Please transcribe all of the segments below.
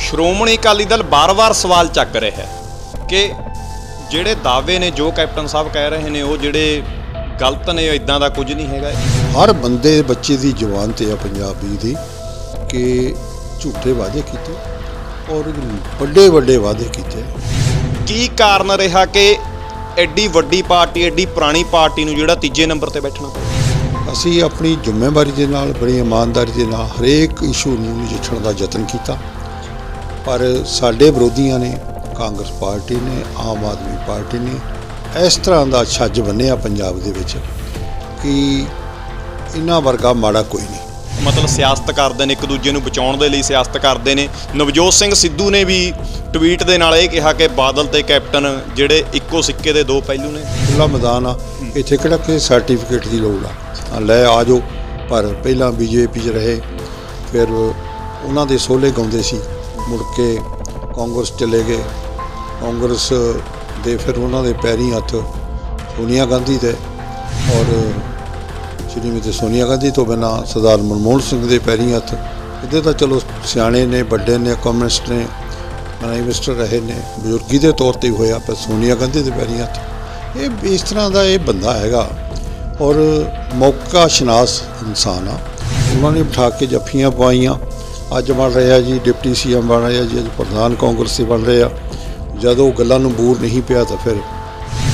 ਸ਼੍ਰੋਮਣੀ ਅਕਾਲੀ ਦਲ ਬਾਰ-ਬਾਰ ਸਵਾਲ ਚੱਕ ਰਿਹਾ ਹੈ ਕਿ ਜਿਹੜੇ ਦਾਅਵੇ ਨੇ ਜੋ ਕੈਪਟਨ ਸਾਹਿਬ ਕਹਿ ਰਹੇ ਨੇ ਉਹ ਜਿਹੜੇ ਗਲਤ ਨੇ, ਇਦਾਂ ਦਾ ਕੁਝ ਨਹੀਂ ਹੈਗਾ। ਹਰ ਬੰਦੇ ਬੱਚੇ ਦੀ ਜ਼ੁਬਾਨ ਤੇ ਆ ਪੰਜਾਬੀ ਦੀ ਕਿ ਝੂਠੇ ਵਾਅਦੇ ਕੀਤੇ ਔਰ ਵੱਡੇ ਵੱਡੇ ਵਾਅਦੇ ਕੀਤੇ। ਕੀ ਕਾਰਨ ਰਿਹਾ ਕਿ ਐਡੀ ਵੱਡੀ ਪਾਰਟੀ, ਐਡੀ ਪੁਰਾਣੀ ਪਾਰਟੀ ਨੂੰ ਜਿਹੜਾ ਤੀਜੇ ਨੰਬਰ ਤੇ ਬੈਠਣਾ ਪਿਆ? ਅਸੀਂ ਆਪਣੀ ਜ਼ਿੰਮੇਵਾਰੀ ਦੇ ਨਾਲ, ਬੜੀ ਇਮਾਨਦਾਰੀ ਦੇ ਨਾਲ ਹਰੇਕ ਇਸ਼ੂ ਨੂੰ ਨਜਿੱਠਣ ਦਾ ਯਤਨ ਕੀਤਾ, ਪਰ ਸਾਡੇ ਵਿਰੋਧੀਆਂ ਨੇ, ਕਾਂਗਰਸ ਪਾਰਟੀ ਨੇ, ਆਮ ਆਦਮੀ ਪਾਰਟੀ ਨੇ ਇਸ ਤਰ੍ਹਾਂ ਦਾ ਛੱਜ ਬੰਨਿਆ ਪੰਜਾਬ ਦੇ ਵਿੱਚ ਕਿ ਇਹਨਾਂ ਵਰਗਾ ਮਾੜਾ ਕੋਈ ਨਹੀਂ। ਮਤਲਬ ਸਿਆਸਤ ਕਰਦੇ ਨੇ, ਇੱਕ ਦੂਜੇ ਨੂੰ ਬਚਾਉਣ ਦੇ ਲਈ ਸਿਆਸਤ ਕਰਦੇ ਨੇ। ਨਵਜੋਤ ਸਿੰਘ ਸਿੱਧੂ ਨੇ ਵੀ ਟਵੀਟ ਦੇ ਨਾਲ ਇਹ ਕਿਹਾ ਕਿ ਬਾਦਲ ਤੇ ਕੈਪਟਨ ਜਿਹੜੇ ਇੱਕੋ ਸਿੱਕੇ ਦੇ ਦੋ ਪਹਿਲੂ ਨੇ। ਖੁੱਲ੍ਹਾ ਮੈਦਾਨ ਆ, ਇੱਥੇ ਕਿਹੜਾ ਕਿਸੇ ਸਰਟੀਫਿਕੇਟ ਦੀ ਲੋੜ ਆ, ਲੈ ਆ ਜਾਓ। ਪਰ ਪਹਿਲਾਂ BJP 'ਚ ਰਹੇ, ਫਿਰ ਉਹਨਾਂ ਦੇ ਸੋਹਲੇ ਗਾਉਂਦੇ ਸੀ, ਮੁੜ ਕੇ ਕਾਂਗਰਸ ਚਲੇ ਗਏ। ਕਾਂਗਰਸ ਦੇ ਫਿਰ ਉਹਨਾਂ ਦੇ ਪੈਰੀਂ ਹੱਥ ਸੋਨੀਆ ਗਾਂਧੀ ਦੇ, ਔਰ ਸ਼੍ਰੀਮਤੀ ਸੋਨੀਆ ਗਾਂਧੀ ਤੋਂ ਬਿਨਾਂ ਸਰਦਾਰ ਮਨਮੋਹਨ ਸਿੰਘ ਦੇ ਪੈਰੀਂ ਹੱਥ। ਇੱਦਾਂ ਤਾਂ ਚਲੋ ਸਿਆਣੇ ਨੇ, ਵੱਡੇ ਨੇ, ਕਮਿਊਨਿਸਟ ਨੇ, ਪ੍ਰਾਈਮ ਮਿਨਿਸਟਰ ਰਹੇ ਨੇ, ਬਜ਼ੁਰਗੀ ਦੇ ਤੌਰ 'ਤੇ ਹੋਇਆ, ਪਰ ਸੋਨੀਆ ਗਾਂਧੀ ਦੇ ਪੈਰੀਂ ਹੱਥ। ਇਹ ਇਸ ਤਰ੍ਹਾਂ ਦਾ ਇਹ ਬੰਦਾ ਹੈਗਾ ਔਰ ਮੌਕਾ ਸ਼ਨਾਸ ਇਨਸਾਨ ਆ। ਉਹਨਾਂ ਨੇ ਬਿਠਾ ਕੇ ਜੱਫੀਆਂ ਪਵਾਈਆਂ। ਅੱਜ ਬਣ ਰਿਹਾ ਜੀ ਡਿਪਟੀ CM ਬਣ ਰਿਹਾ ਜੀ, ਅੱਜ ਪ੍ਰਧਾਨ ਕਾਂਗਰਸੀ ਬਣ ਰਹੇ ਆ। ਜਦੋਂ ਗੱਲਾਂ ਨੂੰ ਬੂਰ ਨਹੀਂ ਪਿਆ ਤਾਂ ਫਿਰ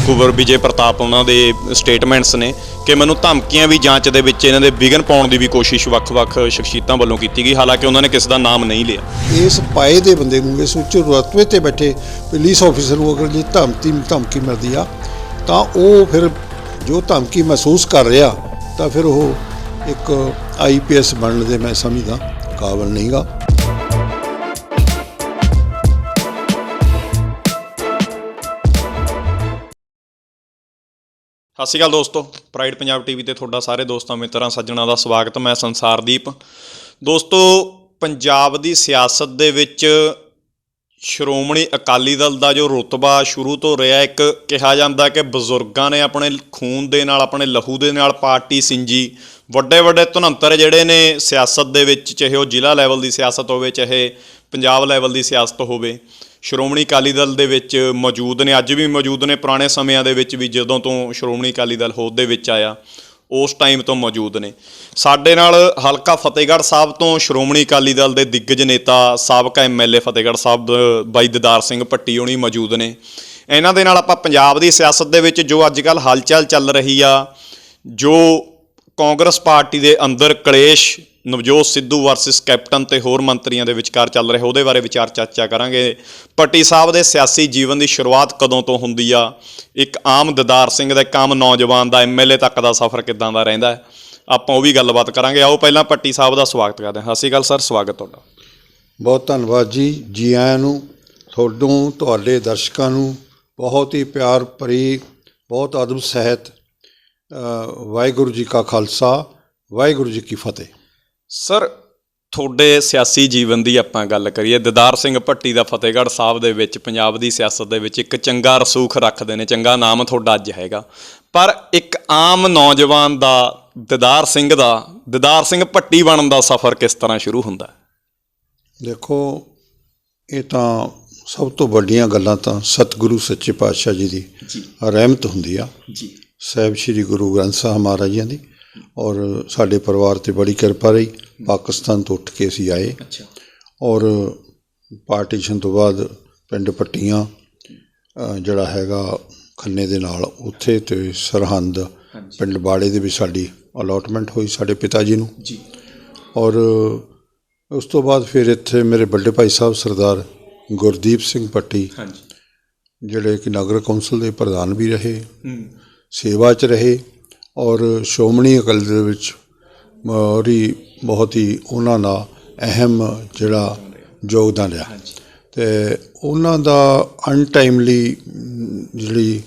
ਕੁਵਰ ਵਿਜੇ ਪ੍ਰਤਾਪ ਉਹਨਾਂ ਦੇ ਸਟੇਟਮੈਂਟਸ ਨੇ ਕਿ ਮੈਨੂੰ ਧਮਕੀਆਂ ਵੀ ਜਾਂਚ ਦੇ ਵਿੱਚ ਇਹਨਾਂ ਦੇ ਵਿਘਨ ਪਾਉਣ ਦੀ ਵੀ ਕੋਸ਼ਿਸ਼ ਵੱਖ-ਵੱਖ ਸ਼ਖਸੀਅਤਾਂ ਵੱਲੋਂ ਕੀਤੀ ਗਈ, ਹਾਲਾਂਕਿ ਉਹਨਾਂ ਨੇ ਕਿਸੇ ਦਾ ਨਾਮ ਨਹੀਂ ਲਿਆ। ਇਸ ਪਾਏ ਦੇ ਬੰਦੇ ਨੂੰ, ਇਸ ਉੱਚ ਰੁਤਬੇ 'ਤੇ ਬੈਠੇ ਪੁਲਿਸ ਆਫੀਸਰ ਨੂੰ ਅਗਰ ਜੇ ਧਮਕੀ ਮਿਲਦੀ ਆ ਤਾਂ ਉਹ ਫਿਰ ਜੋ ਧਮਕੀ ਮਹਿਸੂਸ ਕਰ ਰਿਹਾ ਤਾਂ ਫਿਰ ਉਹ ਇੱਕ IPS ਬਣਨ ਦੇ ਮੈਂ ਸਮਝਦਾ ਕਾਬਲ ਨਹੀਂਗਾ। ਸਤਿ ਸ਼੍ਰੀ ਅਕਾਲ ਦੋਸਤੋ, ਪ੍ਰਾਈਡ ਪੰਜਾਬ TV ਤੇ ਤੁਹਾਡਾ ਸਾਰੇ ਦੋਸਤਾਂ ਮਿੱਤਰਾਂ ਸੱਜਣਾਂ ਦਾ ਸਵਾਗਤ। ਮੈਂ ਸੰਸਾਰਦੀਪ। ਦੋਸਤੋ, ਪੰਜਾਬ ਦੀ ਸਿਆਸਤ ਦੇ ਵਿੱਚ ਸ਼੍ਰੋਮਣੀ ਅਕਾਲੀ ਦਲ ਦਾ ਜੋ ਰੁਤਬਾ ਸ਼ੁਰੂ ਤੋਂ ਰਿਹਾ, ਇੱਕ ਕਿਹਾ ਜਾਂਦਾ ਕਿ ਬਜ਼ੁਰਗਾਂ ਨੇ ਆਪਣੇ ਖੂਨ ਦੇ ਨਾਲ, ਆਪਣੇ ਲਹੂ ਦੇ ਨਾਲ ਪਾਰਟੀ ਸਿੰਜੀ। ਵੱਡੇ ਵੱਡੇ ਧੁਨੰਤਰ ਜਿਹੜੇ ਨੇ ਸਿਆਸਤ ਦੇ ਵਿੱਚ, ਚਾਹੇ ਉਹ ਜ਼ਿਲ੍ਹਾ ਲੈਵਲ ਦੀ ਸਿਆਸਤ ਹੋਵੇ, ਚਾਹੇ ਪੰਜਾਬ ਲੈਵਲ ਦੀ ਸਿਆਸਤ ਹੋਵੇ, ਸ਼੍ਰੋਮਣੀ ਅਕਾਲੀ ਦਲ ਦੇ ਵਿੱਚ ਮੌਜੂਦ ਨੇ, ਅੱਜ ਵੀ ਮੌਜੂਦ ਨੇ। ਪੁਰਾਣੇ ਸਮਿਆਂ ਦੇ ਵਿੱਚ ਵੀ ਜਦੋਂ ਤੋਂ ਸ਼੍ਰੋਮਣੀ ਅਕਾਲੀ ਦਲ ਹੋਂਦ ਦੇ ਵਿੱਚ ਆਇਆ ਉਸ ਟਾਈਮ ਤੋਂ ਮੌਜੂਦ ਨੇ। ਸਾਡੇ ਨਾਲ ਹਲਕਾ ਫਤਿਹਗੜ੍ਹ ਸਾਹਿਬ ਤੋਂ ਸ਼੍ਰੋਮਣੀ ਅਕਾਲੀ ਦਲ ਦੇ ਦਿੱਗਜ ਨੇਤਾ, ਸਾਬਕਾ MLA ਫਤਿਹਗੜ੍ਹ ਸਾਹਿਬ ਬਾਈ ਦਿਦਾਰ ਸਿੰਘ ਭੱਟੀ ਹੋਣੀ ਮੌਜੂਦ ਨੇ। ਇਹਨਾਂ ਦੇ ਨਾਲ ਆਪਾਂ ਪੰਜਾਬ ਦੀ ਸਿਆਸਤ ਦੇ ਵਿੱਚ ਜੋ ਅੱਜ ਕੱਲ੍ਹ ਹਲਚਲ ਚੱਲ ਰਹੀ ਆ, ਜੋ ਕਾਂਗਰਸ ਪਾਰਟੀ ਦੇ ਅੰਦਰ ਕਲੇਸ਼ ਨਵਜੋਤ ਸਿੱਧੂ ਵਰਸਸ ਕੈਪਟਨ ਤੇ ਹੋਰ ਮੰਤਰੀਆਂ ਦੇ ਵਿਚਕਾਰ ਚੱਲ ਰਿਹਾ, ਉਹਦੇ ਬਾਰੇ ਵਿਚਾਰ ਚਰਚਾ ਕਰਾਂਗੇ। ਭੱਟੀ ਸਾਹਿਬ ਦੇ ਸਿਆਸੀ ਜੀਵਨ ਦੀ ਸ਼ੁਰੂਆਤ ਕਦੋਂ ਤੋਂ ਹੁੰਦੀ ਆ, ਇੱਕ ਆਮ ਦਿਦਾਰ ਸਿੰਘ ਦਾ, ਇੱਕ ਆਮ ਨੌਜਵਾਨ ਦਾ MLA ਤੱਕ ਦਾ ਸਫ਼ਰ ਕਿੱਦਾਂ ਦਾ ਰਹਿੰਦਾ, ਆਪਾਂ ਉਹ ਵੀ ਗੱਲਬਾਤ ਕਰਾਂਗੇ। ਆਓ ਪਹਿਲਾਂ ਭੱਟੀ ਸਾਹਿਬ ਦਾ ਸਵਾਗਤ ਕਰਦੇ ਹਾਂ। ਸਤਿ ਸ਼੍ਰੀ ਅਕਾਲ ਸਰ, ਸਵਾਗਤ ਤੁਹਾਡਾ। ਬਹੁਤ ਧੰਨਵਾਦ ਜੀ ਆਇਆਂ ਨੂੰ। ਤੁਹਾਨੂੰ, ਤੁਹਾਡੇ ਦਰਸ਼ਕਾਂ ਨੂੰ ਬਹੁਤ ਹੀ ਪਿਆਰ ਭਰੀ, ਬਹੁਤ ਅਦਬ ਸਹਿਤ ਵਾਹਿਗੁਰੂ ਜੀ ਕਾ ਖਾਲਸਾ, ਵਾਹਿਗੁਰੂ ਜੀ ਕੀ ਫਤਿਹ। ਸਰ, ਤੁਹਾਡੇ ਸਿਆਸੀ ਜੀਵਨ ਦੀ ਆਪਾਂ ਗੱਲ ਕਰੀਏ, ਦਿਦਾਰ ਸਿੰਘ ਭੱਟੀ ਦਾ ਫਤਿਹਗੜ੍ਹ ਸਾਹਿਬ ਦੇ ਵਿੱਚ ਪੰਜਾਬ ਦੀ ਸਿਆਸਤ ਦੇ ਵਿੱਚ ਇੱਕ ਚੰਗਾ ਰਸੂਖ ਰੱਖਦੇ ਨੇ, ਚੰਗਾ ਨਾਮ ਤੁਹਾਡਾ ਅੱਜ ਹੈਗਾ। ਪਰ ਇੱਕ ਆਮ ਨੌਜਵਾਨ ਦਾ, ਦਿਦਾਰ ਸਿੰਘ ਭੱਟੀ ਬਣਨ ਦਾ ਸਫ਼ਰ ਕਿਸ ਤਰ੍ਹਾਂ ਸ਼ੁਰੂ ਹੁੰਦਾ? ਦੇਖੋ, ਇਹ ਤਾਂ ਸਭ ਤੋਂ ਵੱਡੀਆਂ ਗੱਲਾਂ ਤਾਂ ਸਤਿਗੁਰੂ ਸੱਚੇ ਪਾਤਸ਼ਾਹ ਜੀ ਦੀ ਰਹਿਮਤ ਹੁੰਦੀ ਆ ਜੀ, ਸਾਹਿਬ ਸ਼੍ਰੀ ਗੁਰੂ ਗ੍ਰੰਥ ਸਾਹਿਬ ਮਹਾਰਾਜ ਜੀ ਦੀ। ਔਰ ਸਾਡੇ ਪਰਿਵਾਰ 'ਤੇ ਬੜੀ ਕਿਰਪਾ ਰਹੀ। ਪਾਕਿਸਤਾਨ ਤੋਂ ਉੱਠ ਕੇ ਅਸੀਂ ਆਏ ਔਰ ਪਾਰਟੀਸ਼ਨ ਤੋਂ ਬਾਅਦ ਪਿੰਡ ਭੱਟੀਆਂ ਜਿਹੜਾ ਹੈਗਾ ਖੰਨੇ ਦੇ ਨਾਲ, ਉੱਥੇ ਅਤੇ ਸਰਹੰਦ ਪਿੰਡ ਬਾੜੇ ਦੇ ਵਿੱਚ ਸਾਡੀ ਅਲੋਟਮੈਂਟ ਹੋਈ ਸਾਡੇ ਪਿਤਾ ਜੀ ਨੂੰ। ਔਰ ਉਸ ਤੋਂ ਬਾਅਦ ਫਿਰ ਇੱਥੇ ਮੇਰੇ ਵੱਡੇ ਭਾਈ ਸਾਹਿਬ ਸਰਦਾਰ ਗੁਰਦੀਪ ਸਿੰਘ ਭੱਟੀ, ਜਿਹੜੇ ਕਿ ਨਗਰ ਕੌਂਸਲ ਦੇ ਪ੍ਰਧਾਨ ਵੀ ਰਹੇ, ਸੇਵਾ 'ਚ ਰਹੇ ਔਰ ਸ਼੍ਰੋਮਣੀ ਅਕਾਲੀ ਦਲ ਵਿੱਚ ਬਹੁਤ ਹੀ ਉਹਨਾਂ ਦਾ ਅਹਿਮ ਜਿਹੜਾ ਯੋਗਦਾਨ ਰਿਹਾ। ਅਤੇ ਉਹਨਾਂ ਦਾ ਅਨਟਾਈਮਲੀ ਜਿਹੜੀ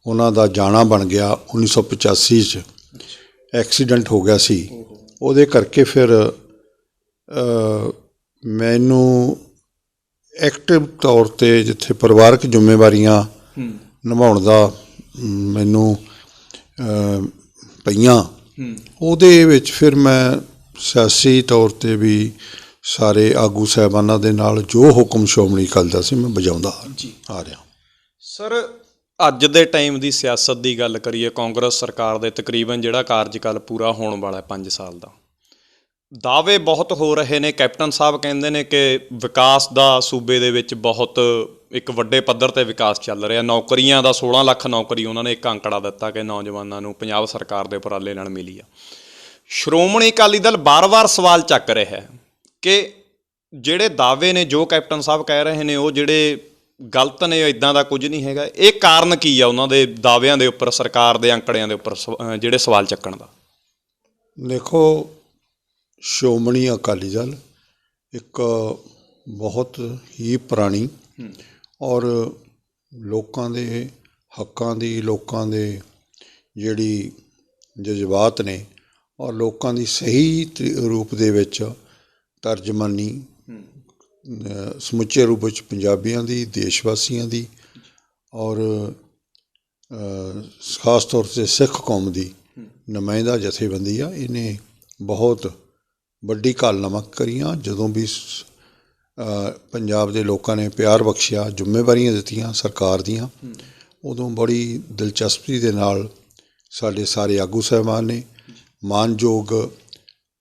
ਉਹਨਾਂ ਦਾ ਜਾਣਾ ਬਣ ਗਿਆ 1985 'ਚ ਐਕਸੀਡੈਂਟ ਹੋ ਗਿਆ ਸੀ। ਉਹਦੇ ਕਰਕੇ ਫਿਰ ਮੈਨੂੰ ਐਕਟਿਵ ਤੌਰ 'ਤੇ ਜਿੱਥੇ ਪਰਿਵਾਰਕ ਜ਼ਿੰਮੇਵਾਰੀਆਂ ਨਿਭਾਉਣ ਦਾ ਮੈਨੂੰ ਪਈਆਂ, ਉਹਦੇ ਵਿੱਚ ਫਿਰ ਮੈਂ ਸਿਆਸੀ ਤੌਰ 'ਤੇ ਵੀ ਸਾਰੇ ਆਗੂ ਸਾਹਿਬਾਨਾਂ ਦੇ ਨਾਲ ਜੋ ਹੁਕਮ ਸ਼੍ਰੋਮਣੀ ਅਕਾਲੀ ਦਲ ਸੀ ਮੈਂ ਵਜਾਉਂਦਾ ਆ ਰਿਹਾ। ਸਰ, ਅੱਜ ਦੇ ਟਾਈਮ ਦੀ ਸਿਆਸਤ ਦੀ ਗੱਲ ਕਰੀਏ, ਕਾਂਗਰਸ ਸਰਕਾਰ ਦੇ ਤਕਰੀਬਨ ਜਿਹੜਾ ਕਾਰਜਕਾਲ ਪੂਰਾ ਹੋਣ ਵਾਲਾ 5 ਸਾਲ ਦਾ, ਦਾਅਵੇ ਬਹੁਤ ਹੋ ਰਹੇ ਨੇ। ਕੈਪਟਨ ਸਾਹਿਬ ਕਹਿੰਦੇ ਨੇ ਕਿ ਵਿਕਾਸ ਦਾ ਸੂਬੇ ਦੇ ਵਿੱਚ ਬਹੁਤ ਇੱਕ ਵੱਡੇ ਪੱਧਰ 'ਤੇ ਵਿਕਾਸ ਚੱਲ ਰਿਹਾ। ਨੌਕਰੀਆਂ ਦਾ 16 ਲੱਖ ਨੌਕਰੀ ਉਹਨਾਂ ਨੇ ਇੱਕ ਅੰਕੜਾ ਦਿੱਤਾ ਕਿ ਨੌਜਵਾਨਾਂ ਨੂੰ ਪੰਜਾਬ ਸਰਕਾਰ ਦੇ ਉਪਰਾਲੇ ਨਾਲ ਮਿਲੀ ਆ। ਸ਼੍ਰੋਮਣੀ ਅਕਾਲੀ ਦਲ ਵਾਰ-ਵਾਰ ਸਵਾਲ ਚੱਕ ਰਿਹਾ ਹੈ ਕਿ ਜਿਹੜੇ ਦਾਅਵੇ ਨੇ, ਜੋ ਕੈਪਟਨ ਸਾਹਿਬ ਕਹਿ ਰਹੇ ਨੇ, ਉਹ ਜਿਹੜੇ ਗਲਤ ਨੇ, ਇੱਦਾਂ ਦਾ ਕੁਝ ਨਹੀਂ ਹੈਗਾ। ਇਹ ਕਾਰਨ ਕੀ ਆ ਉਹਨਾਂ ਦੇ ਦਾਅਵਿਆਂ ਦੇ ਉੱਪਰ, ਸਰਕਾਰ ਦੇ ਅੰਕੜਿਆਂ ਦੇ ਉੱਪਰ ਜਿਹੜੇ ਸਵਾਲ ਚੱਕਣ ਦਾ? ਦੇਖੋ, ਸ਼੍ਰੋਮਣੀ ਅਕਾਲੀ ਦਲ ਇੱਕ ਬਹੁਤ ਹੀ ਪੁਰਾਣੀ ਔਰ ਲੋਕਾਂ ਦੇ ਹੱਕਾਂ ਦੀ, ਲੋਕਾਂ ਦੇ ਜਿਹੜੀ ਜਜ਼ਬਾਤ ਨੇ ਔਰ ਲੋਕਾਂ ਦੀ ਸਹੀ ਰੂਪ ਦੇ ਵਿੱਚ ਤਰਜਮਾਨੀ ਸਮੁੱਚੇ ਰੂਪ ਵਿੱਚ ਪੰਜਾਬੀਆਂ ਦੀ, ਦੇਸ਼ ਵਾਸੀਆਂ ਦੀ ਔਰ ਖਾਸ ਤੌਰ 'ਤੇ ਸਿੱਖ ਕੌਮ ਦੀ ਨੁਮਾਇੰਦਾ ਜਥੇਬੰਦੀ ਆ। ਇਹਨੇ ਬਹੁਤ ਵੱਡੀ ਕਾਰਨਾਮਾ ਕਰੀਆਂ। ਜਦੋਂ ਵੀ ਪੰਜਾਬ ਦੇ ਲੋਕਾਂ ਨੇ ਪਿਆਰ ਬਖਸ਼ਿਆ, ਜ਼ਿੰਮੇਵਾਰੀਆਂ ਦਿੱਤੀਆਂ ਸਰਕਾਰ ਦੀਆਂ, ਉਦੋਂ ਬੜੀ ਦਿਲਚਸਪੀ ਦੇ ਨਾਲ ਸਾਡੇ ਸਾਰੇ ਆਗੂ ਸਾਹਿਬਾਨ ਨੇ, ਮਾਨਯੋਗ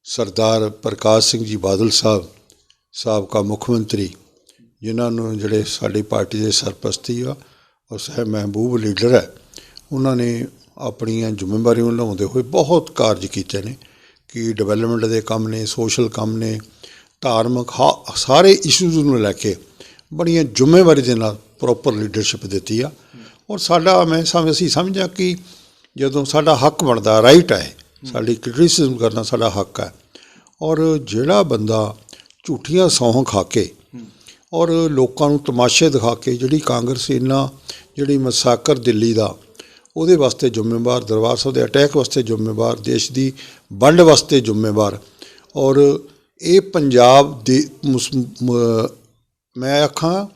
ਸਰਦਾਰ ਪ੍ਰਕਾਸ਼ ਸਿੰਘ ਜੀ ਬਾਦਲ ਸਾਹਿਬ, ਸਾਬਕਾ ਮੁੱਖ ਮੰਤਰੀ, ਜਿਨ੍ਹਾਂ ਨੂੰ ਜਿਹੜੇ ਸਾਡੀ ਪਾਰਟੀ ਦੇ ਸਰਪ੍ਰਸਤੀ ਆ ਔਰ ਸਾਹਿਬ ਮਹਿਬੂਬ ਲੀਡਰ ਹੈ, ਉਹਨਾਂ ਨੇ ਆਪਣੀਆਂ ਜ਼ਿੰਮੇਵਾਰੀਆਂ ਨਿਭਾਉਂਦੇ ਹੋਏ ਬਹੁਤ ਕਾਰਜ ਕੀਤੇ ਨੇ ਕਿ ਡਿਵੈਲਪਮੈਂਟ ਦੇ ਕੰਮ ਨੇ, ਸੋਸ਼ਲ ਕੰਮ ਨੇ, ਧਾਰਮਿਕ, ਸਾਰੇ ਇਸ਼ੂਜ਼ ਨੂੰ ਲੈ ਕੇ ਬੜੀਆਂ ਜ਼ਿੰਮੇਵਾਰੀ ਦੇ ਨਾਲ ਪ੍ਰੋਪਰ ਲੀਡਰਸ਼ਿਪ ਦਿੱਤੀ ਆ। ਔਰ ਸਾਡਾ ਅਸੀਂ ਸਮਝਿਆ ਕਿ ਜਦੋਂ ਸਾਡਾ ਹੱਕ ਬਣਦਾ, ਰਾਈਟ ਹੈ, ਸਾਡੀ ਕ੍ਰਿਟਿਸਿਜ਼ਮ ਕਰਨਾ ਸਾਡਾ ਹੱਕ ਹੈ। ਔਰ ਜਿਹੜਾ ਬੰਦਾ ਝੂਠੀਆਂ ਸਹੁੰ ਖਾ ਕੇ ਔਰ ਲੋਕਾਂ ਨੂੰ ਤਮਾਸ਼ੇ ਦਿਖਾ ਕੇ, ਜਿਹੜੀ ਕਾਂਗਰਸ ਜਿਹੜੀ ਮਸਾਕਰ ਦਿੱਲੀ ਦਾ, ਉਹਦੇ ਵਾਸਤੇ ਜ਼ਿੰਮੇਵਾਰ, ਦਰਬਾਰ ਸਾਹਿਬ ਦੇ ਅਟੈਕ ਵਾਸਤੇ ਜ਼ਿੰਮੇਵਾਰ, ਦੇਸ਼ ਦੀ ਵੰਡ ਵਾਸਤੇ ਜ਼ਿੰਮੇਵਾਰ, ਔਰ ਇਹ ਪੰਜਾਬ ਦੇ ਮੈਂ ਆਖਾਂ